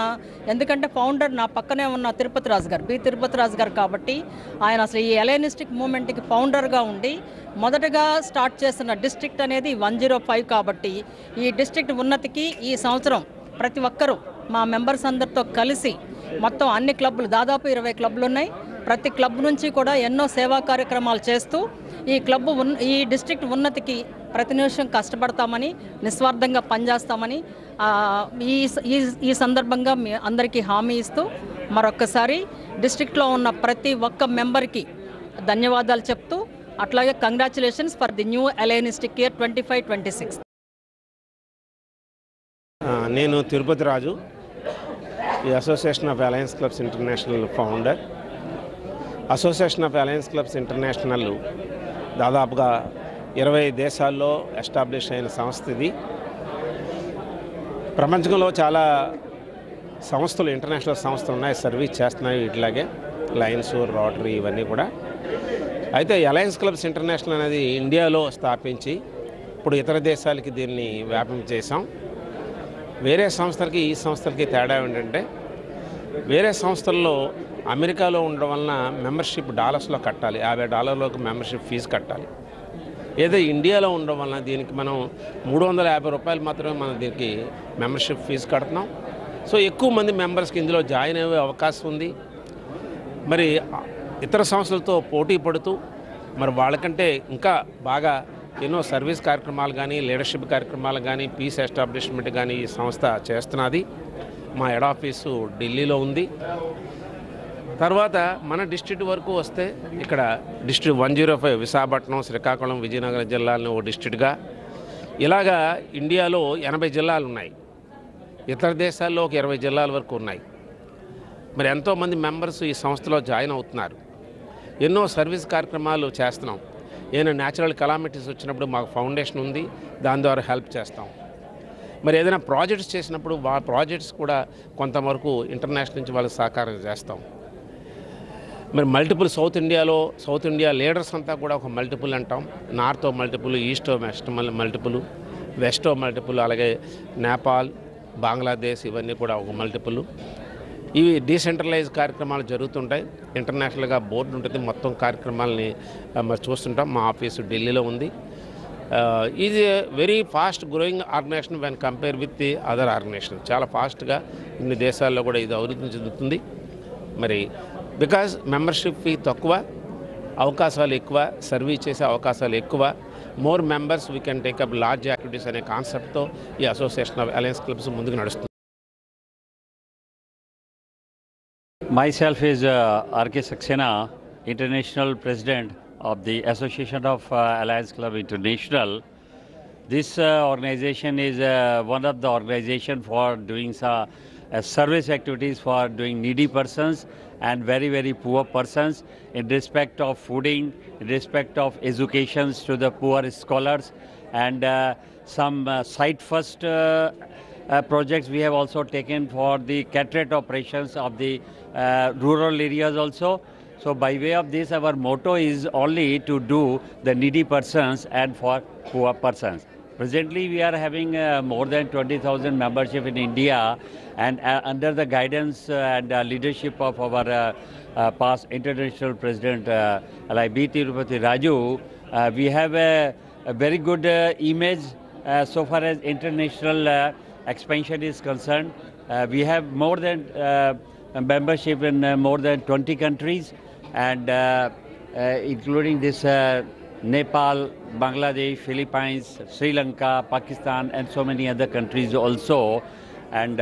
ఎందుకంటే ఫౌండర్ నా పక్కనే ఉన్న తిరుపతి రాజు గారు, బి తిరుపతి రాజు గారు. కాబట్టి ఆయన అసలు ఈ అలయనిస్టిక్ మూమెంట్కి ఫౌండర్గా ఉండి మొదటగా స్టార్ట్ చేసిన డిస్ట్రిక్ట్ అనేది 105 కాబట్టి ఈ డిస్ట్రిక్ట్ ఉన్నతికి ఈ సంవత్సరం ప్రతి ఒక్కరూ మా మెంబర్స్ అందరితో కలిసి మొత్తం అన్ని క్లబ్బులు దాదాపు 20 క్లబ్లు ఉన్నాయి. ప్రతి క్లబ్ నుంచి కూడా ఎన్నో సేవా కార్యక్రమాలు చేస్తూ ఈ డిస్ట్రిక్ట్ ఉన్నతికి ప్రతి నిమిషం కష్టపడతామని, నిస్వార్థంగా పనిచేస్తామని ఈ సందర్భంగా మీ అందరికీ హామీ ఇస్తూ మరొక్కసారి డిస్ట్రిక్ట్లో ఉన్న ప్రతి ఒక్క మెంబర్కి ధన్యవాదాలు చెప్తూ, అట్లాగే congratulations for the new allianistic year 25-26. నేను తిరుపతి రాజు, ఈ Association of Alliance Clubs International founder. Association of Alliance Clubs International దాదాపుగా 20 దేశాల్లో ఎస్టాబ్లిష్ అయిన సంస్థ ఇది. ప్రపంచంలో చాలా సంస్థలు, ఇంటర్నేషనల్ సంస్థలు ఉన్నాయి, సర్వీస్ చేస్తున్నాయి ఇట్లాగే లయన్స్, రోటరీ ఇవన్నీ కూడా. అయితే అలయన్స్ క్లబ్స్ ఇంటర్నేషనల్ అనేది ఇండియాలో స్థాపించి ఇప్పుడు ఇతర దేశాలకి దీన్ని వ్యాపించేసాం. వేరే సంస్థలకి ఈ సంస్థలకి తేడా ఏంటంటే, వేరే సంస్థల్లో అమెరికాలో ఉండడం వలన మెంబర్షిప్ డాలర్స్లో కట్టాలి, $50 మెంబర్షిప్ ఫీజు కట్టాలి. ఏదో ఇండియాలో ఉండడం వలన దీనికి మనం $350 మాత్రమే మనం దీనికి మెంబర్షిప్ ఫీజు కడుతున్నాం. సో ఎక్కువ మంది మెంబర్స్కి ఇందులో జాయిన్ అయ్యే అవకాశం ఉంది. మరి ఇతర సంస్థలతో పోటీ పడుతూ మరి వాళ్ళకంటే ఇంకా బాగా ఎన్నో సర్వీస్ కార్యక్రమాలు కానీ లీడర్షిప్ కార్యక్రమాలు కానీ పీస్ ఎస్టాబ్లిష్మెంట్ కానీ ఈ సంస్థ చేస్తున్నది. మా హెడ్ ఆఫీసు ఢిల్లీలో ఉంది. తర్వాత మన డిస్ట్రిక్ట్ వరకు వస్తే ఇక్కడ డిస్ట్రిక్ట్ 105 విశాఖపట్నం, శ్రీకాకుళం, విజయనగరం జిల్లాలను ఓ డిస్ట్రిక్ట్గా, ఇలాగా ఇండియాలో 80 జిల్లాలు ఉన్నాయి. ఇతర దేశాల్లో ఒక 20 జిల్లాల వరకు ఉన్నాయి. మరి ఎంతోమంది మెంబర్స్ ఈ సంస్థలో జాయిన్ అవుతున్నారు. ఎన్నో సర్వీస్ కార్యక్రమాలు చేస్తున్నాం. ఏదైనా న్యాచురల్ కెలామిటీస్ వచ్చినప్పుడు మాకు ఫౌండేషన్ ఉంది, దాని ద్వారా హెల్ప్ చేస్తాం. మరి ఏదైనా ప్రాజెక్ట్స్ చేసినప్పుడు ప్రాజెక్ట్స్ కూడా కొంతవరకు ఇంటర్నేషనల్ నుంచి వాళ్ళకి సహకారం చేస్తాం. మరి మల్టిపుల్ సౌత్ ఇండియా లీడర్స్ అంతా కూడా ఒక మల్టిపుల్ అంటాం. North multiple, east west multiple, west multiple, అలాగే నేపాల్, బంగ్లాదేశ్ ఇవన్నీ కూడా ఒక మల్టిపుల్. ఇవి డీసెంట్రలైజ్ కార్యక్రమాలు జరుగుతుంటాయి. ఇంటర్నేషనల్గా బోర్డు ఉంటుంది, మొత్తం కార్యక్రమాలని మరి చూస్తుంటాం. మా ఆఫీసు ఢిల్లీలో ఉంది. ఇది very fast growing organisation when compare with the other organisation. చాలా ఫాస్ట్గా ఇన్ని దేశాల్లో కూడా ఇది అభివృద్ధి చెందుతుంది. మరి బికాజ్ మెంబర్షిప్ ఫీ తక్కువ, అవకాశాలు ఎక్కువ, సర్వీస్ చేసే అవకాశాలు ఎక్కువ, more members we can take up large activities అనే కాన్సెప్ట్తో ఈ అసోసియేషన్ ఆఫ్ అలయన్స్ క్లబ్స్ ముందుకు నడుస్తుంది. Myself is R.K. Saxena, International President of the Association of Alliance Club International. This organization is one of the organization for doing service activities for doing needy persons and very, very poor persons in respect of fooding, in respect of educations to the poor scholars, and some site first projects we have also taken for the cataract operations of the rural areas also. So by way of this, our motto is only to do the needy persons and for poor persons. Presently we are having more than 20,000 membership in India, and under the guidance and leadership of our past international president L.I.B. Tirupati Raju, we have a very good image so far as international expansion is concerned. We have more than membership in more than 20 countries, and including this Nepal, Bangladesh, Philippines, Sri Lanka, Pakistan, and so many other countries also. And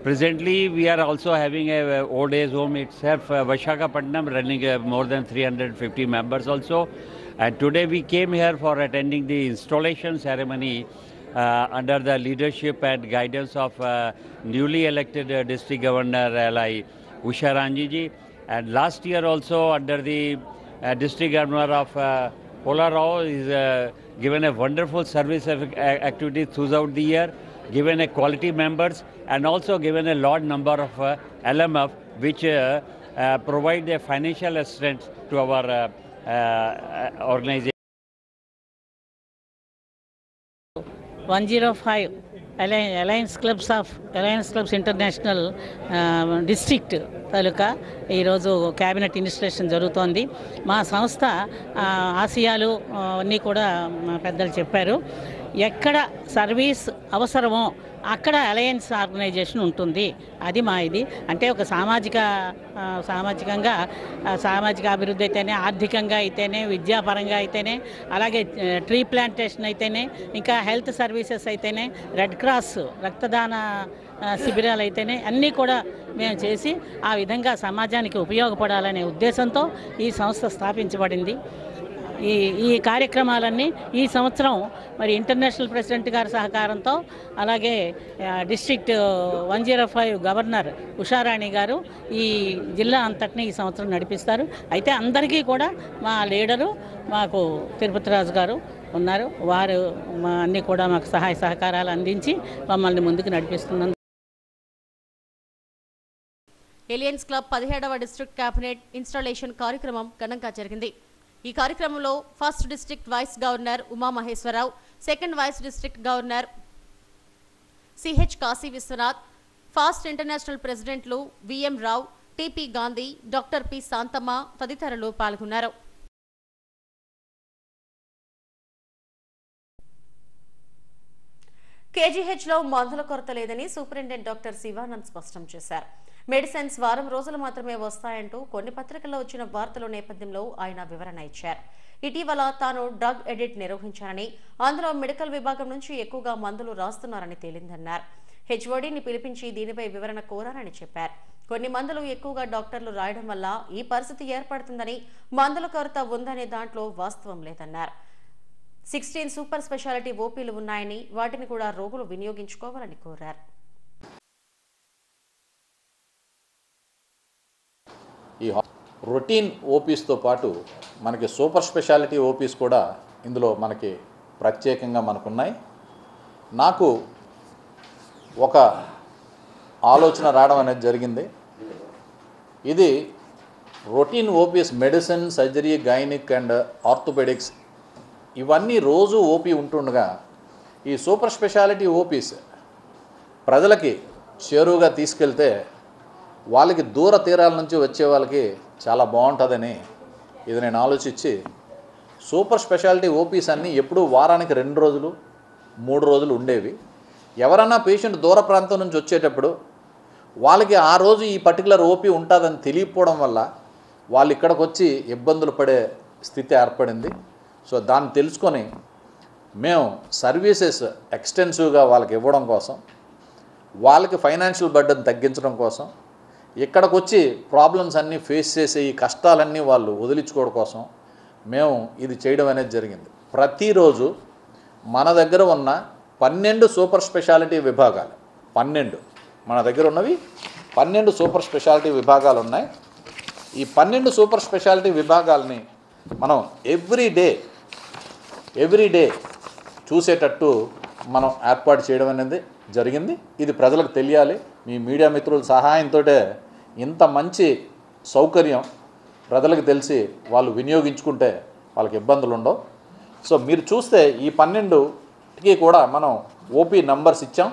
presently we are also having a old age home itself, Visakhapatnam, running more than 350 members also. And today we came here for attending the installation ceremony under the leadership and guidance of newly elected District Governor L.I. Usha Ranji ji. And last year also under the District Governor of Pola Rao is given a wonderful service activities throughout the year, given a quality members, and also given a large number of LMF which provide a financial assistance to our organization. 105 Alliance Clubs International district తాలూకా ఈరోజు cabinet institution జరుగుతోంది. మా సంస్థ ఆశయాలు అన్నీ కూడా మా పెద్దలు చెప్పారు. ఎక్కడ సర్వీస్ అవసరమో అక్కడ అలయన్స్ ఆర్గనైజేషన్ ఉంటుంది. అది మా ఇది అంటే ఒక సామాజికంగా సామాజిక అభివృద్ధి అయితేనే, ఆర్థికంగా అయితేనే, విద్యాపరంగా అయితేనే, అలాగే ట్రీ ప్లాంటేషన్ అయితేనే, ఇంకా హెల్త్ సర్వీసెస్ అయితేనే, రెడ్ క్రాస్ రక్తదాన శిబిరాలు అయితేనే అన్నీ కూడా మేము చేసి ఆ విధంగా సమాజానికి ఉపయోగపడాలనే ఉద్దేశంతో ఈ సంస్థ స్థాపించబడింది. ఈ కార్యక్రమాలన్నీ ఈ సంవత్సరం మరి ఇంటర్నేషనల్ ప్రెసిడెంట్ గారి సహకారంతో, అలాగే డిస్ట్రిక్ట్ 105 గవర్నర్ ఉషారాణి గారు ఈ జిల్లా అంతటిని ఈ సంవత్సరం నడిపిస్తారు. అయితే అందరికీ కూడా మా లీడరు మాకు తిరుపతి రాజు గారు ఉన్నారు. వారు అన్నీ కూడా మాకు సహాయ సహకారాలు అందించి మమ్మల్ని ముందుకు నడిపిస్తున్నారు. ఎలియన్స్ క్లబ్ 17వ డిస్ట్రిక్ట్ క్యాబినెట్ ఇన్స్టాలేషన్ కార్యక్రమం ఘనంగా జరిగింది. ఈ కార్యక్రమంలో first district vice governor Umamaheswararao, second vice district governor CH Kasi Viswanath, past international ప్రెసిడెంట్లు VM Rao, TP Gandhi, doctor P Shanthamma తదితరులు పాల్గొన్నారు. కేజీహెచ్లో మందుల కొరత లేదని సూపరింటెండెంట్ డాక్టర్ శివానంద్ స్పష్టం చేశారు. మెడిసిన్స్ వారం రోజులు మాత్రమే వస్తాయంటూ కొన్ని పత్రికల్లో వచ్చిన వార్తల నేపథ్యంలో ఆయన వివరణ ఇచ్చారు. ఇటీవల తాను డ్రగ్ ఎడిట్ నిర్వహించానని, అందులో మెడికల్ విభాగం నుంచి ఎక్కువగా మందులు రాస్తున్నారని తేలిందన్నారు. హెచ్ఓడిని పిలిపించి దీనిపై వివరణ కోరారని చెప్పారు. కొన్ని మందులు ఎక్కువగా డాక్టర్లు రాయడం వల్ల ఈ పరిస్థితి ఏర్పడుతుందని, మందుల కొరత ఉందనే దాంట్లో వాస్తవం లేదన్నారు. 16 సూపర్ స్పెషాలిటీ ఓపీలు ఉన్నాయని, వాటిని కూడా రోగులు వినియోగించుకోవాలని కోరారు. ఈ రొటీన్ ఓపీస్తో పాటు మనకి సూపర్ స్పెషాలిటీ ఓపీస్ కూడా ఇందులో మనకి ప్రత్యేకంగా మనకున్నాయి. నాకు ఒక ఆలోచన రావడం అనేది జరిగింది. ఇది routine OPs, medicine, surgery, gynaec and orthopaedics ఇవన్నీ రోజు ఓపీ ఉంటుండగా ఈ సూపర్ స్పెషాలిటీ ఓపీస్ ప్రజలకి చేరువుగా తీసుకెళ్తే వాళ్ళకి దూర తీరాల నుంచి వచ్చే వాళ్ళకి చాలా బాగుంటుందని ఇది నేను ఆలోచించి సూపర్ స్పెషాలిటీ ఓపీస్ అన్నీ ఎప్పుడూ వారానికి 2 రోజులు 3 రోజులు ఉండేవి. ఎవరన్నా పేషెంట్ దూర ప్రాంతం నుంచి వచ్చేటప్పుడు వాళ్ళకి ఆ రోజు ఈ పర్టికులర్ ఓపీ ఉంటుందని తెలియకపోవడం వల్ల వాళ్ళు ఇక్కడికి వచ్చి ఇబ్బందులు పడే స్థితి ఏర్పడింది. సో దాన్ని తెలుసుకొని మేము సర్వీసెస్ ఎక్స్టెన్సివ్గా వాళ్ళకి ఇవ్వడం కోసం, వాళ్ళకి ఫైనాన్షియల్ బర్డెన్ తగ్గించడం కోసం, ఇక్కడికి వచ్చి ప్రాబ్లమ్స్ అన్నీ ఫేస్ చేసే ఈ కష్టాలన్నీ వాళ్ళు వదిలించుకోవడం కోసం మేము ఇది చేయడం అనేది జరిగింది. ప్రతిరోజు మన దగ్గర ఉన్న 12 సూపర్ స్పెషాలిటీ విభాగాలు, 12 మన దగ్గర ఉన్నవి 12 సూపర్ స్పెషాలిటీ విభాగాలు ఉన్నాయి. ఈ 12 సూపర్ స్పెషాలిటీ విభాగాలని మనం ఎవ్రీ డే చూసేటట్టు మనం ఏర్పాటు చేయడం అనేది జరిగింది. ఇది ప్రజలకు తెలియాలి. మీ మీడియా మిత్రుల సహాయంతో ఇంత మంచి సౌకర్యం ప్రజలకు తెలిసి వాళ్ళు వినియోగించుకుంటే వాళ్ళకి ఇబ్బందులు ఉండవు. సో మీరు చూస్తే ఈ 12కి కూడా మనం ఓపీ నంబర్స్ ఇచ్చాం.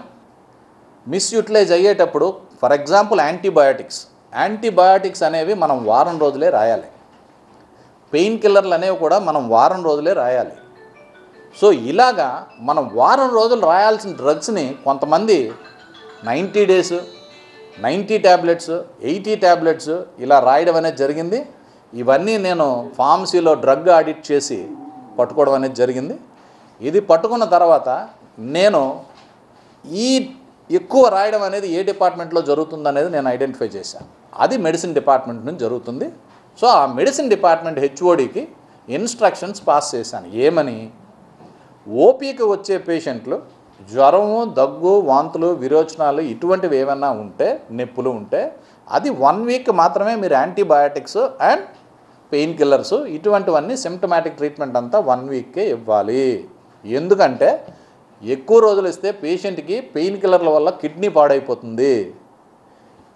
మిస్యూటిలైజ్ అయ్యేటప్పుడు ఫర్ ఎగ్జాంపుల్ యాంటీబయాటిక్స్ అనేవి మనం వారం రోజులే రాయాలి. పెయిన్ కిల్లర్లు అనేవి కూడా మనం వారం రోజులే రాయాలి. సో ఇలాగా మనం వారం రోజులు రాయాల్సిన డ్రగ్స్ని కొంతమంది 90 డేస్, 90 ట్యాబ్లెట్స్, 80 ట్యాబ్లెట్స్ ఇలా రాయడం అనేది జరిగింది. ఇవన్నీ నేను ఫార్మసీలో డ్రగ్ ఆడిట్ చేసి పట్టుకోవడం అనేది జరిగింది. ఇది పట్టుకున్న తర్వాత నేను ఈ ఎక్కువ రాయడం అనేది ఏ డిపార్ట్మెంట్లో జరుగుతుందనేది నేను ఐడెంటిఫై చేశాను. అది మెడిసిన్ డిపార్ట్మెంట్ నుంచి జరుగుతుంది. సో ఆ మెడిసిన్ డిపార్ట్మెంట్ హెచ్ఓడికి ఇన్స్ట్రక్షన్స్ పాస్ చేశాను. ఏమని, ఓపీకి వచ్చే పేషెంట్లు జ్వరము, దగ్గు, వాంతులు, విరోచనాలు ఇటువంటివి ఏమైనా ఉంటే, నొప్పులు ఉంటే అది 1 వీక్ మాత్రమే మీరు యాంటీబయాటిక్స్ అండ్ పెయిన్ కిల్లర్స్ ఇటువంటివన్నీ సిమ్టమాటిక్ ట్రీట్మెంట్ అంతా 1 వీక్కే ఇవ్వాలి. ఎందుకంటే ఎక్కువ రోజులు ఇస్తే పేషెంట్కి పెయిన్ కిల్లర్ల వల్ల కిడ్నీ పాడైపోతుంది.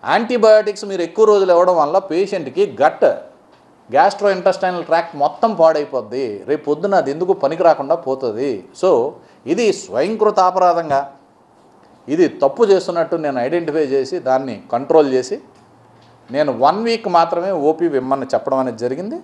యాంటీబయాటిక్స్ మీరు ఎక్కువ రోజులు ఇవ్వడం వల్ల పేషెంట్కి గ్యాస్ట్రో ఇంటెస్టైనల్ ట్రాక్ట్ మొత్తం పాడైపోద్ది. రేపు పొద్దున అది ఎందుకు పనికి రాకుండా పోతుంది. సో ఇది స్వయంకృత అపరాధంగా ఇది తప్పు చేస్తున్నట్టు నేను ఐడెంటిఫై చేసి దాన్ని కంట్రోల్ చేసి నేను 1 వీక్ మాత్రమే ఓపీ ఇమ్మని చెప్పడం అనేది జరిగింది.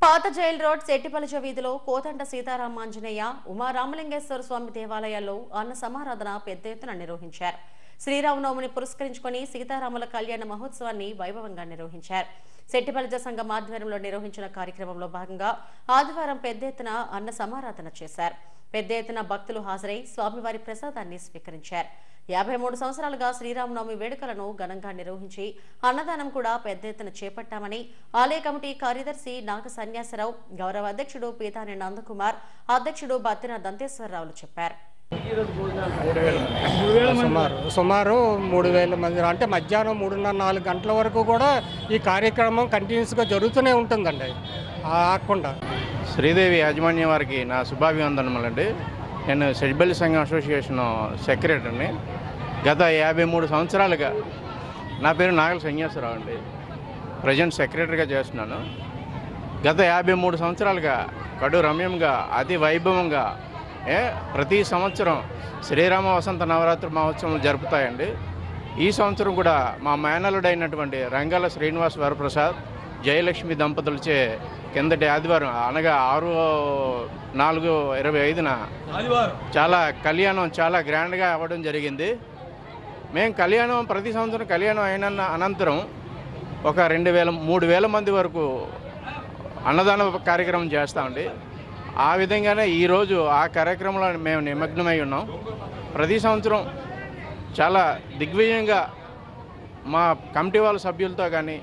పాత జైల్ రోడ్ సెట్టిపలచ వీధిలో కోదండ సీతారామాంజనేయ, ఉమారామలింగేశ్వర స్వామి దేవాలయాల్లో అన్న సమారాధన పెద్ద ఎత్తున నిర్వహించారు. శ్రీరామనవమిని పురస్కరించుకొని సీతారాముల కళ్యాణ మహోత్సవాన్ని వైభవంగా నిర్వహించారు. సెట్టిపలచ సంఘం ఆధ్వర్యంలో నిర్వహించిన కార్యక్రమంలో భాగంగా ఆదివారం పెద్ద ఎత్తున అన్న సమారాధన చేశారు. పెద్ద ఎత్తున భక్తులు హాజరై స్వామివారి ప్రసాదాన్ని స్వీకరించారు. 53 సంవత్సరాలుగా శ్రీరామనవమి వేడుకలను ఘనంగా నిర్వహించి అన్నదానం కూడా పెద్ద ఎత్తున చేపట్టామని ఆలయ కమిటీ కార్యదర్శి నాగ సన్యాసరావు, గౌరవ అధ్యక్షుడు పీతాని నందకుమార్, అధ్యక్షుడు బత్తిన దంతేశ్వరరావులు చెప్పారు. సుమారు 3000 మంది, అంటే మధ్యాహ్నం 3:30-4 గంటల వరకు కూడా ఈ కార్యక్రమం కంటిన్యూస్గా జరుగుతూనే ఉంటుందండి ఆగకుండా. శ్రీదేవి యాజమాన్యం వారికి నా శుభాభివందనములండి. నేను సెట్టిపల్లి సంఘం అసోసియేషన్ సెక్రటరీని. గత 53 సంవత్సరాలుగా నా పేరు నాగల సన్యాసరావు అండి. ప్రజెంట్ సెక్రటరీగా చేస్తున్నాను. గత 53 సంవత్సరాలుగా కడు రమ్యంగా అతి వైభవంగా ప్రతి సంవత్సరం శ్రీరామ వసంత నవరాత్రి మహోత్సవం జరుపుతాయండి. ఈ సంవత్సరం కూడా మా మేనలుడైనటువంటి రంగాల శ్రీనివాస్ వరప్రసాద్, జయలక్ష్మి దంపతులచే కిందటి ఆదివారం అనగా 6/4/25న చాలా కళ్యాణం చాలా గ్రాండ్గా అవ్వడం జరిగింది. మేము కళ్యాణం ప్రతి సంవత్సరం కళ్యాణం అయిన అనంతరం ఒక 2,000-3,000 మంది వరకు అన్నదాన కార్యక్రమం చేస్తామండి. ఆ విధంగానే ఈరోజు ఆ కార్యక్రమంలో మేము నిమగ్నమై ఉన్నాం. ప్రతి సంవత్సరం చాలా దిగ్విజయంగా మా కమిటీ వాళ్ళ సభ్యులతో కానీ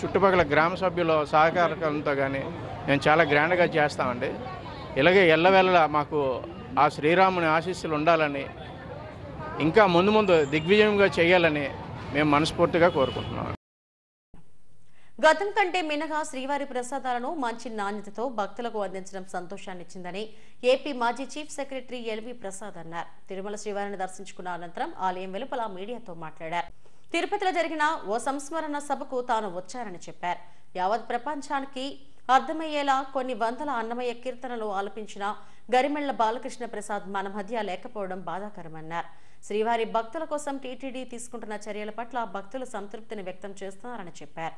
చుట్టుపక్కల గ్రామ సభ్యుల సహకారంతో కానీ మేము చాలా గ్రాండ్గా చేస్తామండి. ఇలాగే ఎల్లవేళలా మాకు ఆ శ్రీరాముని ఆశీస్సులు ఉండాలని ఇంకా ముందు దిగ్విజయంగా చేయాలని మేము మనస్ఫూర్తిగా కోరుకుంటున్నాం. గతం కంటే మినగా శ్రీవారి ప్రసాదాలను మంచి నాణ్యతతో భక్తులకు అందించడం సంతోషాన్నిచ్చిందని ఏపీ మాజీ చీఫ్ సెక్రటరీ ఎల్వి ప్రసాద్ అన్నారు. తిరుమల శ్రీవారిని దర్శించుకున్న అనంతరం ఆలయం వెలుపల మీడియాతో మాట్లాడారు. తిరుపతిలో జరిగిన ఓ సంస్మరణ సభకు తాను వచ్చారని చెప్పారు. యావత్ ప్రపంచానికి అర్థమయ్యేలా కొన్ని వందల అన్నమయ్య కీర్తనలు ఆలపించిన గరిమెళ్ల బాలకృష్ణ ప్రసాద్ మన మధ్య లేకపోవడం బాధాకరమన్నారు. శ్రీవారి భక్తుల కోసం టీటీడీ తీసుకుంటున్న చర్యల పట్ల భక్తులు సంతృప్తిని వ్యక్తం చేస్తున్నారని చెప్పారు.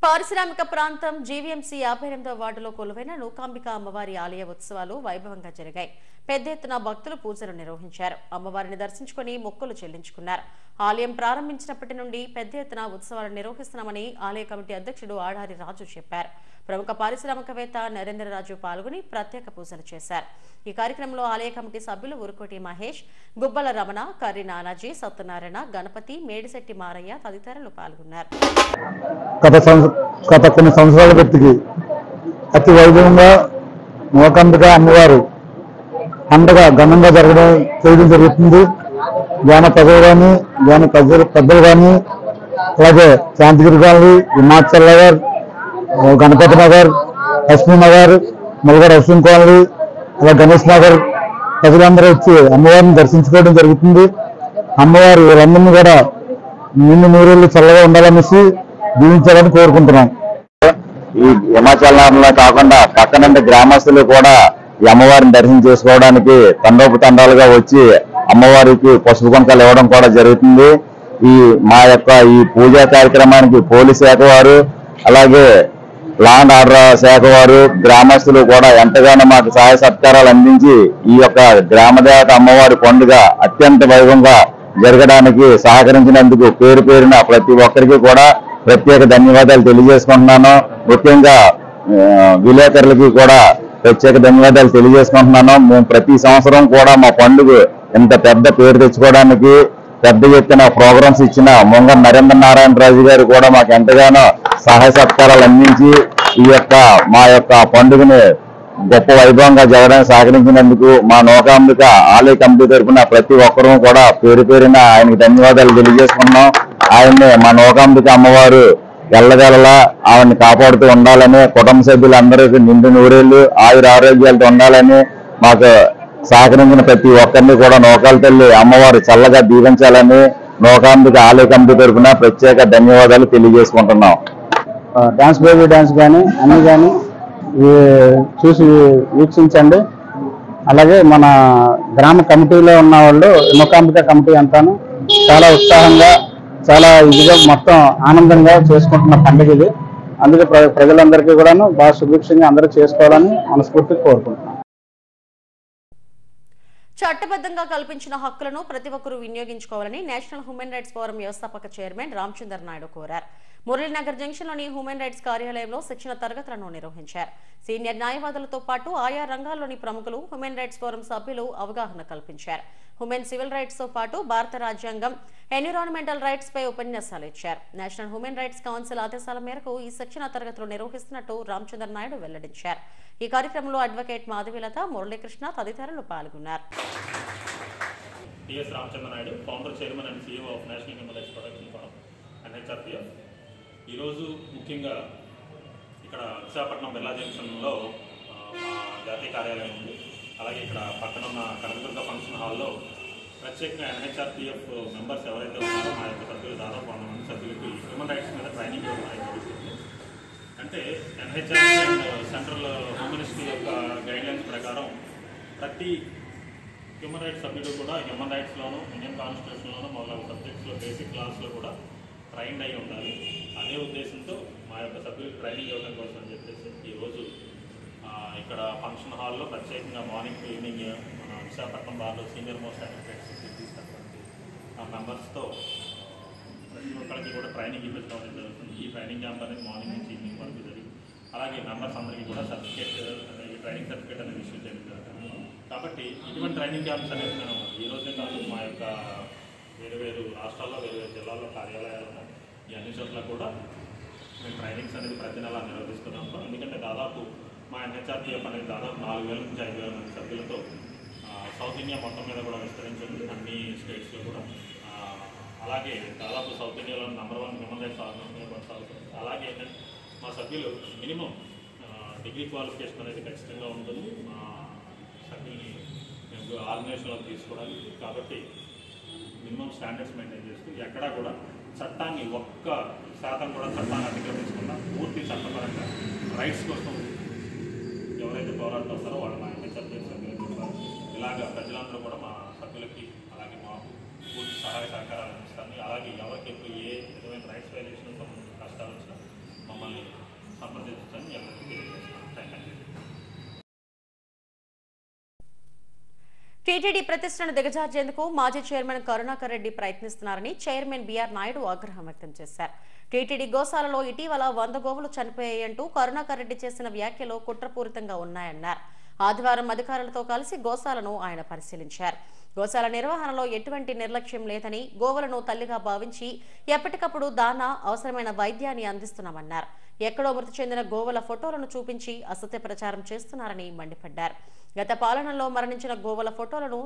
పారిశ్రామిక ప్రాంతం జీవీఎంసీ 58వ వార్డులో కొలువైన నూకాంబిక అమ్మవారి ఆలయ ఉత్సవాలు వైభవంగా జరిగాయి. పెద్ద ఎత్తున భక్తులు పూజలు నిర్వహించారు. అమ్మవారిని దర్శించుకుని మొక్కులు చెల్లించుకున్నారు. ఆలయం ప్రారంభించినప్పటి నుండి పెద్ద ఎత్తున ఉత్సవాలు నిర్వహిస్తున్నామని ఆలయ కమిటీ అధ్యక్షుడు ఆడారి రాజు చెప్పారు. ప్రముఖ పారిశ్రామికవేత్త నరేంద్రరాజు పాల్గొని ప్రత్యేక పూజలు చేశారు. ఈ కార్యక్రమంలో ఆలయ కమిటీ సభ్యులు ఉరుకోటి మహేష్, గుబ్బల రమణ, కర్రి నానాజీ, సత్యనారాయణ, గణపతి, మేడిశెట్టి మారయ్య తదితరులు పాల్గొన్నారు. గత కొన్ని సంవత్సరాల వ్యక్తికి అతి వైభవంగా నూకాంబిక అమ్మవారు పండుగ ఘనంగా చేయడం జరుగుతుంది. జాన ప్రజలు కానీ జాన పెద్దలు కానీ అలాగే Shantigiri colony, Himachal Nagar, Ganapathi Nagar, Lakshmi Nagar, Mulagada housing colony, అలాగే గణేష్ నగర్ ప్రజలందరూ వచ్చి అమ్మవారిని దర్శించుకోవడం జరుగుతుంది. అమ్మవారు వీళ్ళందరినీ కూడా నిన్ను నూరేళ్ళు చల్లగా ఉండాలనేసి జీవించాలని కోరుకుంటున్నాం. ఈ హిమాచల్ నగర్లో కాకుండా పక్కన గ్రామస్తులు కూడా ఈ అమ్మవారిని దర్శనం చేసుకోవడానికి తండోపతండాలుగా వచ్చి అమ్మవారికి పసుపు కుంకాలు ఇవ్వడం కూడా జరుగుతుంది. మా యొక్క ఈ పూజా కార్యక్రమానికి పోలీస్ శాఖ వారు అలాగే లా అండ్ ఆర్డర్ శాఖ వారు గ్రామస్తులు కూడా ఎంతగానో మాకు సహాయ సత్కారాలు అందించి ఈ యొక్క గ్రామదేవత అమ్మవారి పండుగ అత్యంత వైభవంగా జరగడానికి సహకరించినందుకు పేరు పేరున ప్రతి ఒక్కరికి కూడా ప్రత్యేక ధన్యవాదాలు తెలియజేసుకుంటున్నాను. ముఖ్యంగా విలేకరులకి కూడా ప్రత్యేక ధన్యవాదాలు తెలియజేసుకుంటున్నాను. మేము ప్రతి సంవత్సరం కూడా మా పండుగ ఇంత పెద్ద పేరు తెచ్చుకోవడానికి పెద్ద ఎత్తున ప్రోగ్రామ్స్ ఇచ్చిన మొంగ నరేంద్రనారాయణరాజు గారు కూడా మాకు ఎంతగానో సహాయ సత్కారాలు అందించి మా యొక్క పండుగని గొప్ప వైభవంగా జరగడానికి సహకరించినందుకు మా నూకాంబిక ఆలయ కమిటీ తరఫున ప్రతి ఒక్కరూ కూడా పేరు పేరున ఆయనకి ధన్యవాదాలు తెలియజేసుకున్నాం. ఆయన్ని మా నూకాంబిక అమ్మవారు ఎల్లగలలా ఆవిడని కాపాడుతూ ఉండాలని, కుటుంబ సభ్యులందరికీ నిండు నూరేళ్లు ఆయుర ఆరోగ్యాలతో ఉండాలని మాకు సహకరించిన ప్రతి ఒక్కరిని కూడా నూకాల తల్లి అమ్మవారు చల్లగా దీవించాలని నూకాంబిక ఆలయ కమిటీ తరఫున ప్రత్యేక ధన్యవాదాలు తెలియజేసుకుంటున్నాం. డాన్స్ బేబీ డాన్స్ కానీ అన్ని కానీ చూసి వీక్షించండి. అలాగే మన గ్రామ కమిటీలో ఉన్న వాళ్ళు నూకాంబిక కమిటీ అంతాను చాలా ఉత్సాహంగా చాలా ఇదిగా మొత్తం ఆనందంగా చేసుకుంటున్న పండుగ ఇది. అందుకే ప్రజలందరికీ కూడాను బాగా సుభిక్షంగా అందరూ చేసుకోవాలని మనస్ఫూర్తిగా కోరుకుంటున్నాం. చట్టబద్ధంగా కల్పించిన హక్కులను ప్రతి ఒక్కరూ వినియోగించుకోవాలని నేషనల్ హ్యూమన్ రైట్స్ ఫోరం వ్యవస్థాపక చైర్మన్ రామచంద్ర నాయుడు కోరారు. మురళీనగర్ జంక్షన్లోని హ్యూమన్ రైట్స్ కార్యాలయంలో శిక్షణ తరగతులను నిర్వహించారు. సీనియర్ న్యాయవాదులతో పాటు ఆయా రంగాల్లోని ప్రముఖులు హ్యూమన్ రైట్స్ ఫోరం సభ్యులు అవగాహన కల్పించారు. హ్యూమన్ సివిల్ రైట్స్ తో పాటు భారత రాజ్యాంగం, ఎన్విరాన్మెంటల్ రైట్స్ పై ఉపన్యాసాలు ఇచ్చారు. నేషనల్ హ్యూమన్ రైట్స్ కౌన్సిల్ ఆదేశాల మేరకు ఈ శిక్షణ తరగతులు నిర్వహిస్తున్నట్టు రామచంద్ర నాయుడు వెల్లడించారు. ఈ కార్యక్రమంలో అడ్వకేట్ మాధవీలత, మురళీకృష్ణ తదితరులు పాల్గొన్నారు. Ramachandra Naidu, founder, chairman and CEO of national human rights protection forum NHRPF. ఈరోజు ముఖ్యంగా ఇక్కడ విశాఖపట్నం బిర్లా జంక్షన్లో మా జాతీయ కార్యాలయం ఉంది. అలాగే ఇక్కడ పక్కన ఉన్న కనకదుర్గ ఫంక్షన్ హాల్లో ప్రత్యేకంగా ఎన్హెచ్ఆర్పిఎఫ్ మెంబర్స్ ఎవరైతే ఉన్నారో మా యొక్క సభ్యులు దాదాపు 100 మంది సభ్యులకి హ్యూమన్ రైట్స్ మీద ట్రైనింగ్ ఇవ్వడం అనేది జరుగుతుంది. అంటే NHRP and central home ministry యొక్క గైడ్లైన్స్ ప్రకారం ప్రతి హ్యూమన్ రైట్స్ సభ్యుడు కూడా హ్యూమన్ రైట్స్లోను, ఇండియన్ కాన్స్టిట్యూషన్లోను మొదలగు సబ్జెక్ట్స్లో బేసిక్ క్లాస్లో కూడా ట్రైన్డ్ అయి ఉండాలి. అదే ఉద్దేశంతో మా యొక్క సభ్యులకు ట్రైనింగ్ ఇవ్వడం కోసం అని చెప్పేసి ఈరోజు ఇక్కడ ఫంక్షన్ హాల్లో ప్రత్యేకంగా మార్నింగ్ టు ఈవినింగ్ మన విశాఖపట్నం బార్లో సీనియర్ మోస్ట్ అడ్వకేట్స్ తీసుకున్నటువంటి ఆ మెంబర్స్తో ప్రతి ఒక్కరికి కూడా ట్రైనింగ్ ఇవ్వడం అనేది జరుగుతుంది. ఈ ట్రైనింగ్ క్యాంప్ అనేది మార్నింగ్ నుంచి ఈవినింగ్ వరకు జరిగింది. అలాగే మెంబర్స్ అందరికీ కూడా సర్టిఫికేట్ అనేది ట్రైనింగ్ సర్టిఫికేట్ అనేది ఇష్యూ చేయడం జరుగుతుంది. కాబట్టి ఇటువంటి ట్రైనింగ్ క్యాంప్స్ అనేది మేము ఈ రోజే కాదు మా యొక్క వేరు రాష్ట్రాల్లో వేరు జిల్లాల్లో కార్యాలయాలు ఉన్నాయి. ఈ అన్ని చోట్ల కూడా మేము ట్రైనింగ్స్ అనేది ప్రతి నెల నిర్వహిస్తున్నాం. ఎందుకంటే దాదాపు మా ఎన్హెచ్ఆర్పిఎఫ్ అనేది దాదాపు 4,000 నుంచి 5,000 మంది సభ్యులతో సౌత్ ఇండియా మొత్తం మీద కూడా విస్తరించింది, అన్ని స్టేట్స్లో కూడా. అలాగే దాదాపు సౌత్ ఇండియాలో #1 హ్యూమన్ రైట్స్ ఆర్గనైజేషన్ కొనసాగుతుంది. అలాగే మా సభ్యులు మినిమం డిగ్రీ క్వాలిఫికేషన్ అనేది ఖచ్చితంగా ఉంటుంది మా సభ్యుల్ని మేము ఆర్గనైజేషన్లో తీసుకోవడానికి. కాబట్టి మినిమం స్టాండర్డ్స్ మెయింటైన్ చేస్తూ ఎక్కడా కూడా చట్టాన్ని 1% కూడా చట్టాన్ని అతిక్రమించకుండా పూర్తి చట్టపరంగా రైట్స్ కోసం ఎవరైతే పోరాడుతారో వాళ్ళు మా ఎన్హెచ్ఆర్పిఎఫ్ సభ్యులకి ఇలాగా ప్రజలందరూ కూడా మా సభ్యులకి అలాగే మాకు పూర్తి సహాయ సహకారాలు అందిస్తాను. అలాగే ఎవరికి ఎప్పుడు ఏ విధమైన రైట్స్ వైలేషన్ సంబంధించిన కష్టాలు వచ్చినా మమ్మల్ని సంప్రదించని ఎవరికి తెలియజేస్తాను. Thank you. టీటీడీ ప్రతిష్టను దిగజార్చేందుకు మాజీ చైర్మన్ కరుణాకర్ రెడ్డి ప్రయత్నిస్తున్నారని చైర్మన్ బీఆర్ నాయుడు ఆగ్రహం వ్యక్తం చేశారు. టీటీడీ గోశాలలో ఇటీవల 100 గోవులు చనిపోయాయంటూ కరుణాకర్ రెడ్డి చేసిన వ్యాఖ్యలు కుట్రపూరితంగా ఉన్నాయన్నారు. ఆదివారం అధికారులతో కలిసి గోశాలను ఆయన పరిశీలించారు. గోశాల నిర్వహణలో ఎటువంటి నిర్లక్ష్యం లేదని, గోవులను తల్లిగా భావించి ఎప్పటికప్పుడు దానా, అవసరమైన వైద్యాన్ని అందిస్తున్నామన్నారు. ఎక్కడో మృతి చెందిన గోవుల ఫోటోలను చూపించి అసత్య ప్రచారం చేస్తున్నారని మండిపడ్డారు. గత పాలనలో మరణించిన గోవుల ఫోటోలను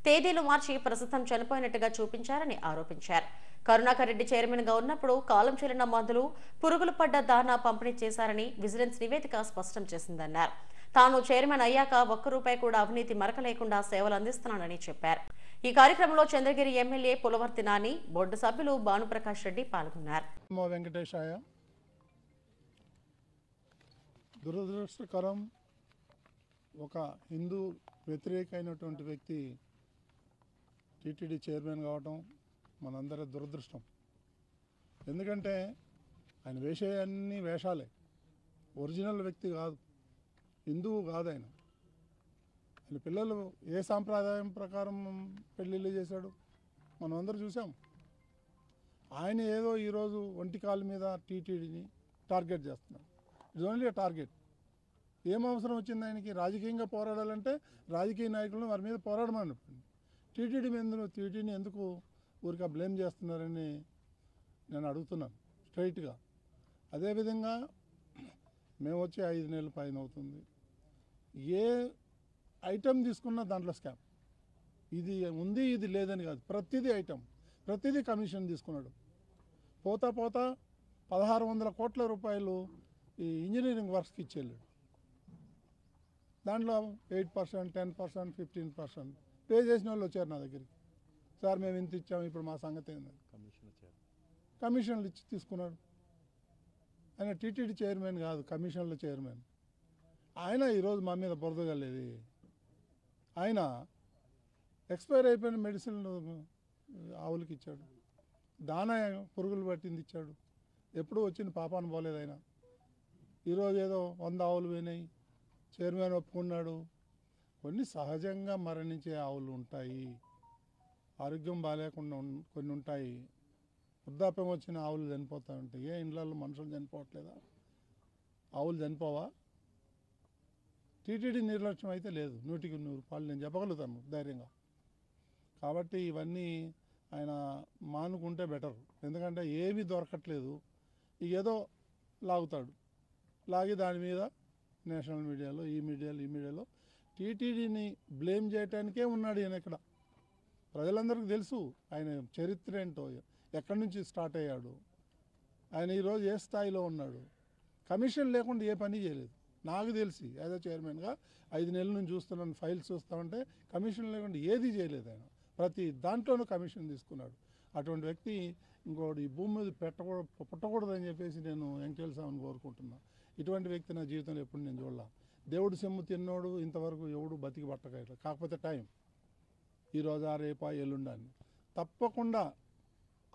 తేదీలు మార్చి ప్రస్తుతం చనిపోయినట్టుగా చూపించారని ఆరోపించారు. కరుణాకర్ రెడ్డి చైర్మన్ గా ఉన్నప్పుడు కాలం చెల్లిన మందులు, పురుగులు పడ్డ దానా పంపిణీ చేశారని విజిలెన్స్ నివేదిక స్పష్టం చేసిందన్నారు. తాను చైర్మన్ అయ్యాక ₹1 కూడా అవినీతి మరక లేకుండా సేవలు అందిస్తున్నానని చెప్పారు. ఈ కార్యక్రమంలో చంద్రగిరి ఎమ్మెల్యే పులవర్తి నాని, బోర్డు సభ్యులు భానుప్రకాష్ రెడ్డి పాల్గొన్నారు. వెంకటేశాయ. దురదృష్టకరం, ఒక హిందూ వ్యతిరేకమైనటువంటి వ్యక్తి టీటీడీ చైర్మన్ కావటం మనందరి దురదృష్టం. ఎందుకంటే ఆయన వేసే అన్ని వేషాలే, ఒరిజినల్ వ్యక్తి కాదు, హిందువు కాదు. ఆయన పిల్లలు ఏ సాంప్రదాయం ప్రకారం పెళ్ళిళ్ళు చేశాడు మనం అందరూ చూసాం. ఆయన ఏదో ఈరోజు ఒంటి కాలు మీద టీటీడీని టార్గెట్ చేస్తున్నాడు. It's only target. ఏం అవసరం వచ్చింది ఆయనకి? రాజకీయంగా పోరాడాలంటే రాజకీయ నాయకులను వారి మీద పోరాడమని టీటీడీని ఎందుకు ఊరికా బ్లేమ్ చేస్తున్నారని నేను అడుగుతున్నాను స్ట్రైట్గా. అదేవిధంగా మేము వచ్చి 5 నెలల పైన అవుతుంది. ఏ ఐటమ్ తీసుకున్నా దాంట్లో స్కామ్. ఇది ఉంది, ఇది లేదని కాదు, ప్రతిదీ ఐటమ్, ప్రతిదీ కమిషన్ తీసుకున్నాడు. పోతా 1,600 కోట్ల రూపాయలు ఈ ఇంజనీరింగ్ వర్క్స్కి ఇచ్చేళ్ళాడు. దాంట్లో 8%, 10%, 15% పే చేసిన వాళ్ళు వచ్చారు నా దగ్గరికి. సార్ మేము ఇంత ఇచ్చాము, ఇప్పుడు మా సంగతి ఏందని కమిషన్లు ఇచ్చి తీసుకున్నాడు. ఆయన టీటీడీ చైర్మన్ కాదు, కమిషన్ల చైర్మన్. ఆయన ఈరోజు మా మీద బురదగలేదు. ఆయన ఎక్స్పైర్ అయిపోయిన మెడిసిన్ ఆవులకి ఇచ్చాడు, దానా పురుగులు పట్టింది ఇచ్చాడు. ఎప్పుడూ వచ్చిన పాపాను పోలేదు ఆయన. ఈరోజు ఏదో 100 ఆవులు పోయినాయి, చైర్మన్ ఒప్పుకున్నాడు. కొన్ని సహజంగా మరణించే ఆవులు ఉంటాయి, ఆరోగ్యం బాగాలేకుండా కొన్ని ఉంటాయి. వృద్ధాప్యం వచ్చిన ఆవులు చనిపోతూ ఉంటాయి. ఏ ఇండ్లలో మనుషులు చనిపోవట్లేదా? ఆవులు చనిపోవా? టీటీడీ నిర్లక్ష్యం అయితే లేదు, 100కి 100 నేను చెప్పగలుగుతాను ధైర్యంగా. కాబట్టి ఇవన్నీ ఆయన మానుకుంటే బెటర్. ఎందుకంటే ఏమీ దొరకట్లేదు, ఏదో లాగుతాడు. లాగి దాని మీద నేషనల్ మీడియాలో, ఈ మీడియాలో టీటీడీని బ్లేమ్ చేయడానికే ఉన్నాడు ఈయన. ఇక్కడ ప్రజలందరికీ తెలుసు ఆయన చరిత్ర ఏంటో, ఎక్కడి నుంచి స్టార్ట్ అయ్యాడు, ఆయన ఈరోజు ఏ స్థాయిలో ఉన్నాడు. కమిషన్ లేకుండా ఏ పని చేయలేదు నాకు తెలిసి. యాజ్ అ చైర్మన్గా 5 నెలల నుంచి చూస్తున్నాను, ఫైల్స్ చూస్తామంటే కమిషన్ లేకుండా ఏది చేయలేదు ఆయన. ప్రతి దాంట్లోనూ కమిషన్ తీసుకున్నాడు. అటువంటి వ్యక్తి ఇంకోటి ఈ భూమి మీద పుట్టకూడదని చెప్పేసి నేను వెంకటేశ్వర స్వామిని కోరుకుంటున్నా. ఇటువంటి వ్యక్తి నా జీవితంలో ఎప్పుడు నేను చూడలా. దేవుడు సొమ్ము తిన్నోడు ఇంతవరకు ఎవడు బతికి పట్టక, కాకపోతే టైం ఈరోజు రేపా ఎల్లుండని. తప్పకుండా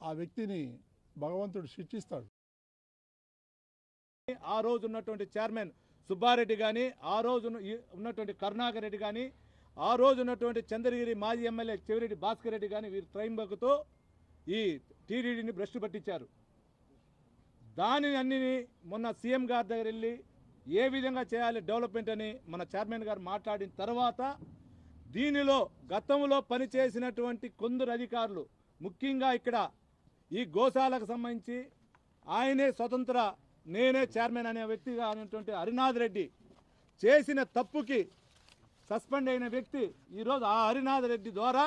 ఆ వ్యక్తిని భగవంతుడు శిక్షిస్తాడు. ఆ రోజు ఉన్నటువంటి చైర్మన్ సుబ్బారెడ్డి కానీ, ఆ రోజు ఉన్నటువంటి కరుణాకర్ రెడ్డి కానీ, ఆ రోజు ఉన్నటువంటి చంద్రగిరి మాజీ ఎమ్మెల్యే చెవిరెడ్డి భాస్కర్ రెడ్డి కానీ వీరు ట్రైంబక్తో ఈ టీడీడీని భ్రష్టు పట్టించారు. దాని అన్నిని మొన్న సీఎం గారి దగ్గర వెళ్ళి ఏ విధంగా చేయాలి డెవలప్మెంట్ అని మన చైర్మన్ గారు మాట్లాడిన తర్వాత దీనిలో గతంలో పనిచేసినటువంటి కొందరు అధికారులు, ముఖ్యంగా ఇక్కడ ఈ గోశాలకు సంబంధించి ఆయనే స్వతంత్ర నేనే చైర్మన్ అనే వ్యక్తిగా అనేటువంటి హరినాథ్ రెడ్డి చేసిన తప్పుకి సస్పెండ్ అయిన వ్యక్తి ఈరోజు ఆ హరినాథ్ రెడ్డి ద్వారా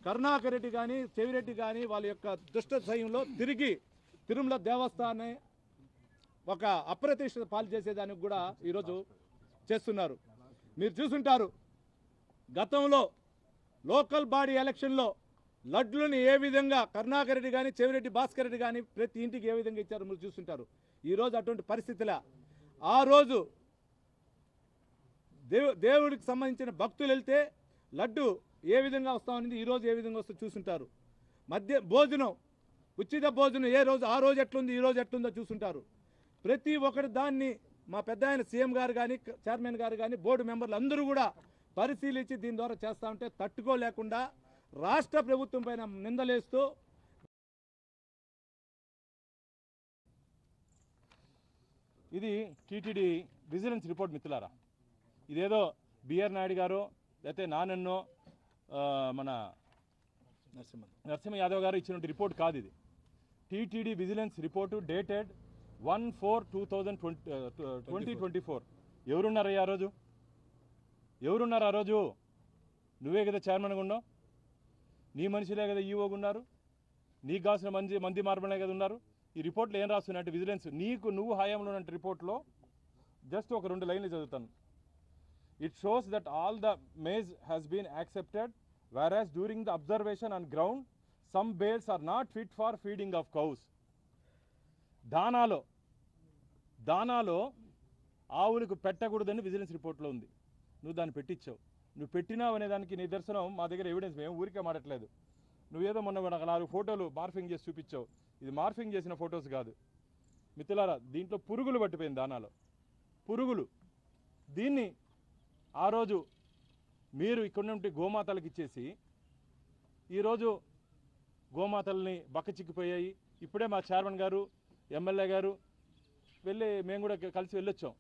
కరుణాకర్ రెడ్డి కానీ చెవిరెడ్డి కానీ వాళ్ళ యొక్క దుష్ట సయంలో తిరిగి తిరుమల దేవస్థానాన్ని ఒక అప్రతిష్ట పాలు చేసేదానికి కూడా ఈరోజు చేస్తున్నారు. మీరు చూసుంటారు గతంలో లోకల్ బాడీ ఎలక్షన్లో లడ్లుని ఏ విధంగా కరుణాకర్ రెడ్డి కానీ చెవిరెడ్డి భాస్కర్ రెడ్డి కానీ ప్రతి ఇంటికి ఏ విధంగా ఇచ్చారో మీరు చూస్తుంటారు. ఈరోజు అటువంటి పరిస్థితుల ఆ రోజు దేవుడికి సంబంధించిన భక్తులు వెళ్తే లడ్డు ఏ విధంగా వస్తామనేది ఈరోజు ఏ విధంగా వస్తుందో చూస్తుంటారు. భోజనం ఉచిత భోజనం ఏ రోజు ఆ రోజు ఎట్లుంది ఈ రోజు ఎట్లుందో చూస్తుంటారు. ప్రతి ఒక్కటి దాన్ని మా పెద్ద ఆయన సీఎం గారు కానీ చైర్మన్ గారు కానీ బోర్డు మెంబర్లు అందరూ కూడా పరిశీలించి దీని ద్వారా చేస్తూ ఉంటే తట్టుకోలేకుండా రాష్ట్ర ప్రభుత్వం పైన నిందలేస్తూ ఇది టీటీడీ విజిలెన్స్ రిపోర్ట్ మిత్రులారా. ఇదేదో బిఆర్ నాయుడు గారు లేకపోతే నానన్నో మన నరసింహ యాదవ్ గారు ఇచ్చిన రిపోర్ట్ కాదు. ఇది టీటీడీ విజిలెన్స్ రిపోర్టు డేటెడ్ 1/4/2024. ఎవరున్నారయ్యా ఆ రోజు? ఎవరున్నారు ఆ రోజు? నువ్వే కదా చైర్మన్గా ఉన్నావు, నీ మనుషులే కదా ఈఓగా ఉన్నారు, నీకు కావాల్సిన మంది మార్బలే కదా ఉన్నారు. ఈ రిపోర్ట్లో ఏం రాస్తున్నట్టు విజిలెన్స్ నువ్వు హయాంలో ఉన్న రిపోర్ట్లో జస్ట్ ఒక 2 లైన్లు చదువుతాను. It shows that all the maze has been accepted whereas during the observation on ground some bales are not fit for feeding of cows. దానాలో ఆవులకు పెట్టకూడదని విజిలెన్స్ రిపోర్ట్లో ఉంది. నువ్వు దాన్ని పెట్టించావు. నువ్వు పెట్టినావు అనే దానికి నిదర్శనం మా దగ్గర ఎవిడెన్స్, మేము ఊరికే మాడట్లేదు. నువ్వేదో మొన్న 4 ఫోటోలు మార్ఫింగ్ చేసి చూపించావు. ఇది మార్ఫింగ్ చేసిన ఫొటోస్ కాదు మిత్రులారా. దీంట్లో పురుగులు పట్టిపోయింది దానాలో, పురుగులు. దీన్ని ఆ రోజు మీరు ఇక్కడ నుండి గోమాతలకు ఇచ్చేసి ఈరోజు గోమాతల్ని బక్కచిక్కిపోయాయి. ఇప్పుడే మా చైర్మన్ గారు ఎమ్మెల్యే గారు వెళ్ళి మేము కూడా కలిసి వెళ్ళొచ్చాం.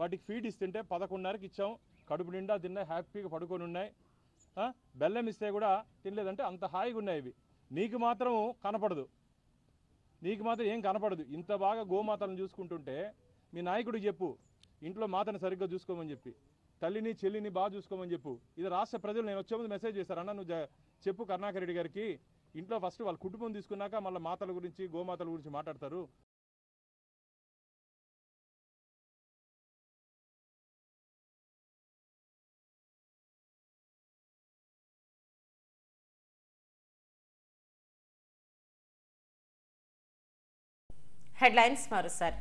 వాటికి ఫీడ్ ఇస్తుంటే 11:30కి ఇచ్చాం. కడుపు నిండా తిన్నాయి, హ్యాపీగా పడుకొని ఉన్నాయి. బెల్లం ఇస్తే కూడా తినలేదంటే అంత హాయిగా ఉన్నాయి ఇవి. నీకు మాత్రం కనపడదు, నీకు మాత్రం ఏం కనపడదు. ఇంత బాగా గోమాతలను చూసుకుంటుంటే మీ నాయకుడికి చెప్పు ఇంట్లో మాతను సరిగ్గా చూసుకోమని చెప్పి, తల్లిని చెల్లిని బాగా చూసుకోమని చెప్పు. ఇది రాష్ట్ర ప్రజలు నేను వచ్చే ముందు మెసేజ్ చేశారన్న, నువ్వు చెప్పు కరుణాకర్ రెడ్డి గారికి, ఇంట్లో ఫస్ట్ వాళ్ళ కుటుంబం తీసుకున్నాక మళ్ళీ మాతల గురించి గోమాతల గురించి మాట్లాడతారు. హెడ్లైన్స్ మరోసారి.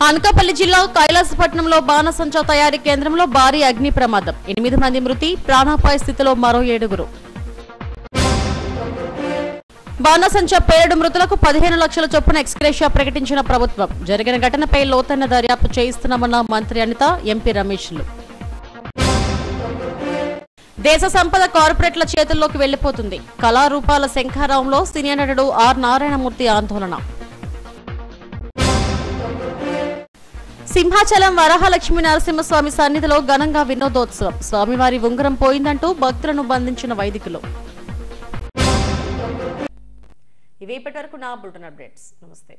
అనకాపల్లి జిల్లా కైలాసపట్నంలో బాణసంచా తయారీ కేంద్రంలో భారీ అగ్ని ప్రమాదం, 8 మంది మృతి, ప్రాణాపాయ స్థితిలో మరో 7. బాణసంచా పేలుడు మృతులకు 15 లక్షల చొప్పున ఎక్స్గ్రేషియా ప్రకటించిన ప్రభుత్వం. జరిగిన ఘటనపై లోతైన దర్యాప్తు చేయిస్తున్నామన్న మంత్రి అనిత, ఎంపీ రమేష్లు. దేశ సంపద కార్పొరేట్ల చేతుల్లోకి వెళ్లిపోతుంది. కళారూపాల శంఖారావంలో సినీ నటుడు ఆర్ నారాయణమూర్తి ఆందోళన. సింహాచలం వరహాలక్ష్మీ నరసింహస్వామి సన్నిధిలో ఘనంగా వినోదోత్సవం. స్వామివారి ఉంగరం పోయిందంటూ భక్తులను బంధించిన వైదికులు. ఇవి ఇప్పటివరకు నా బులెటిన్ అప్డేట్స్. నమస్తే.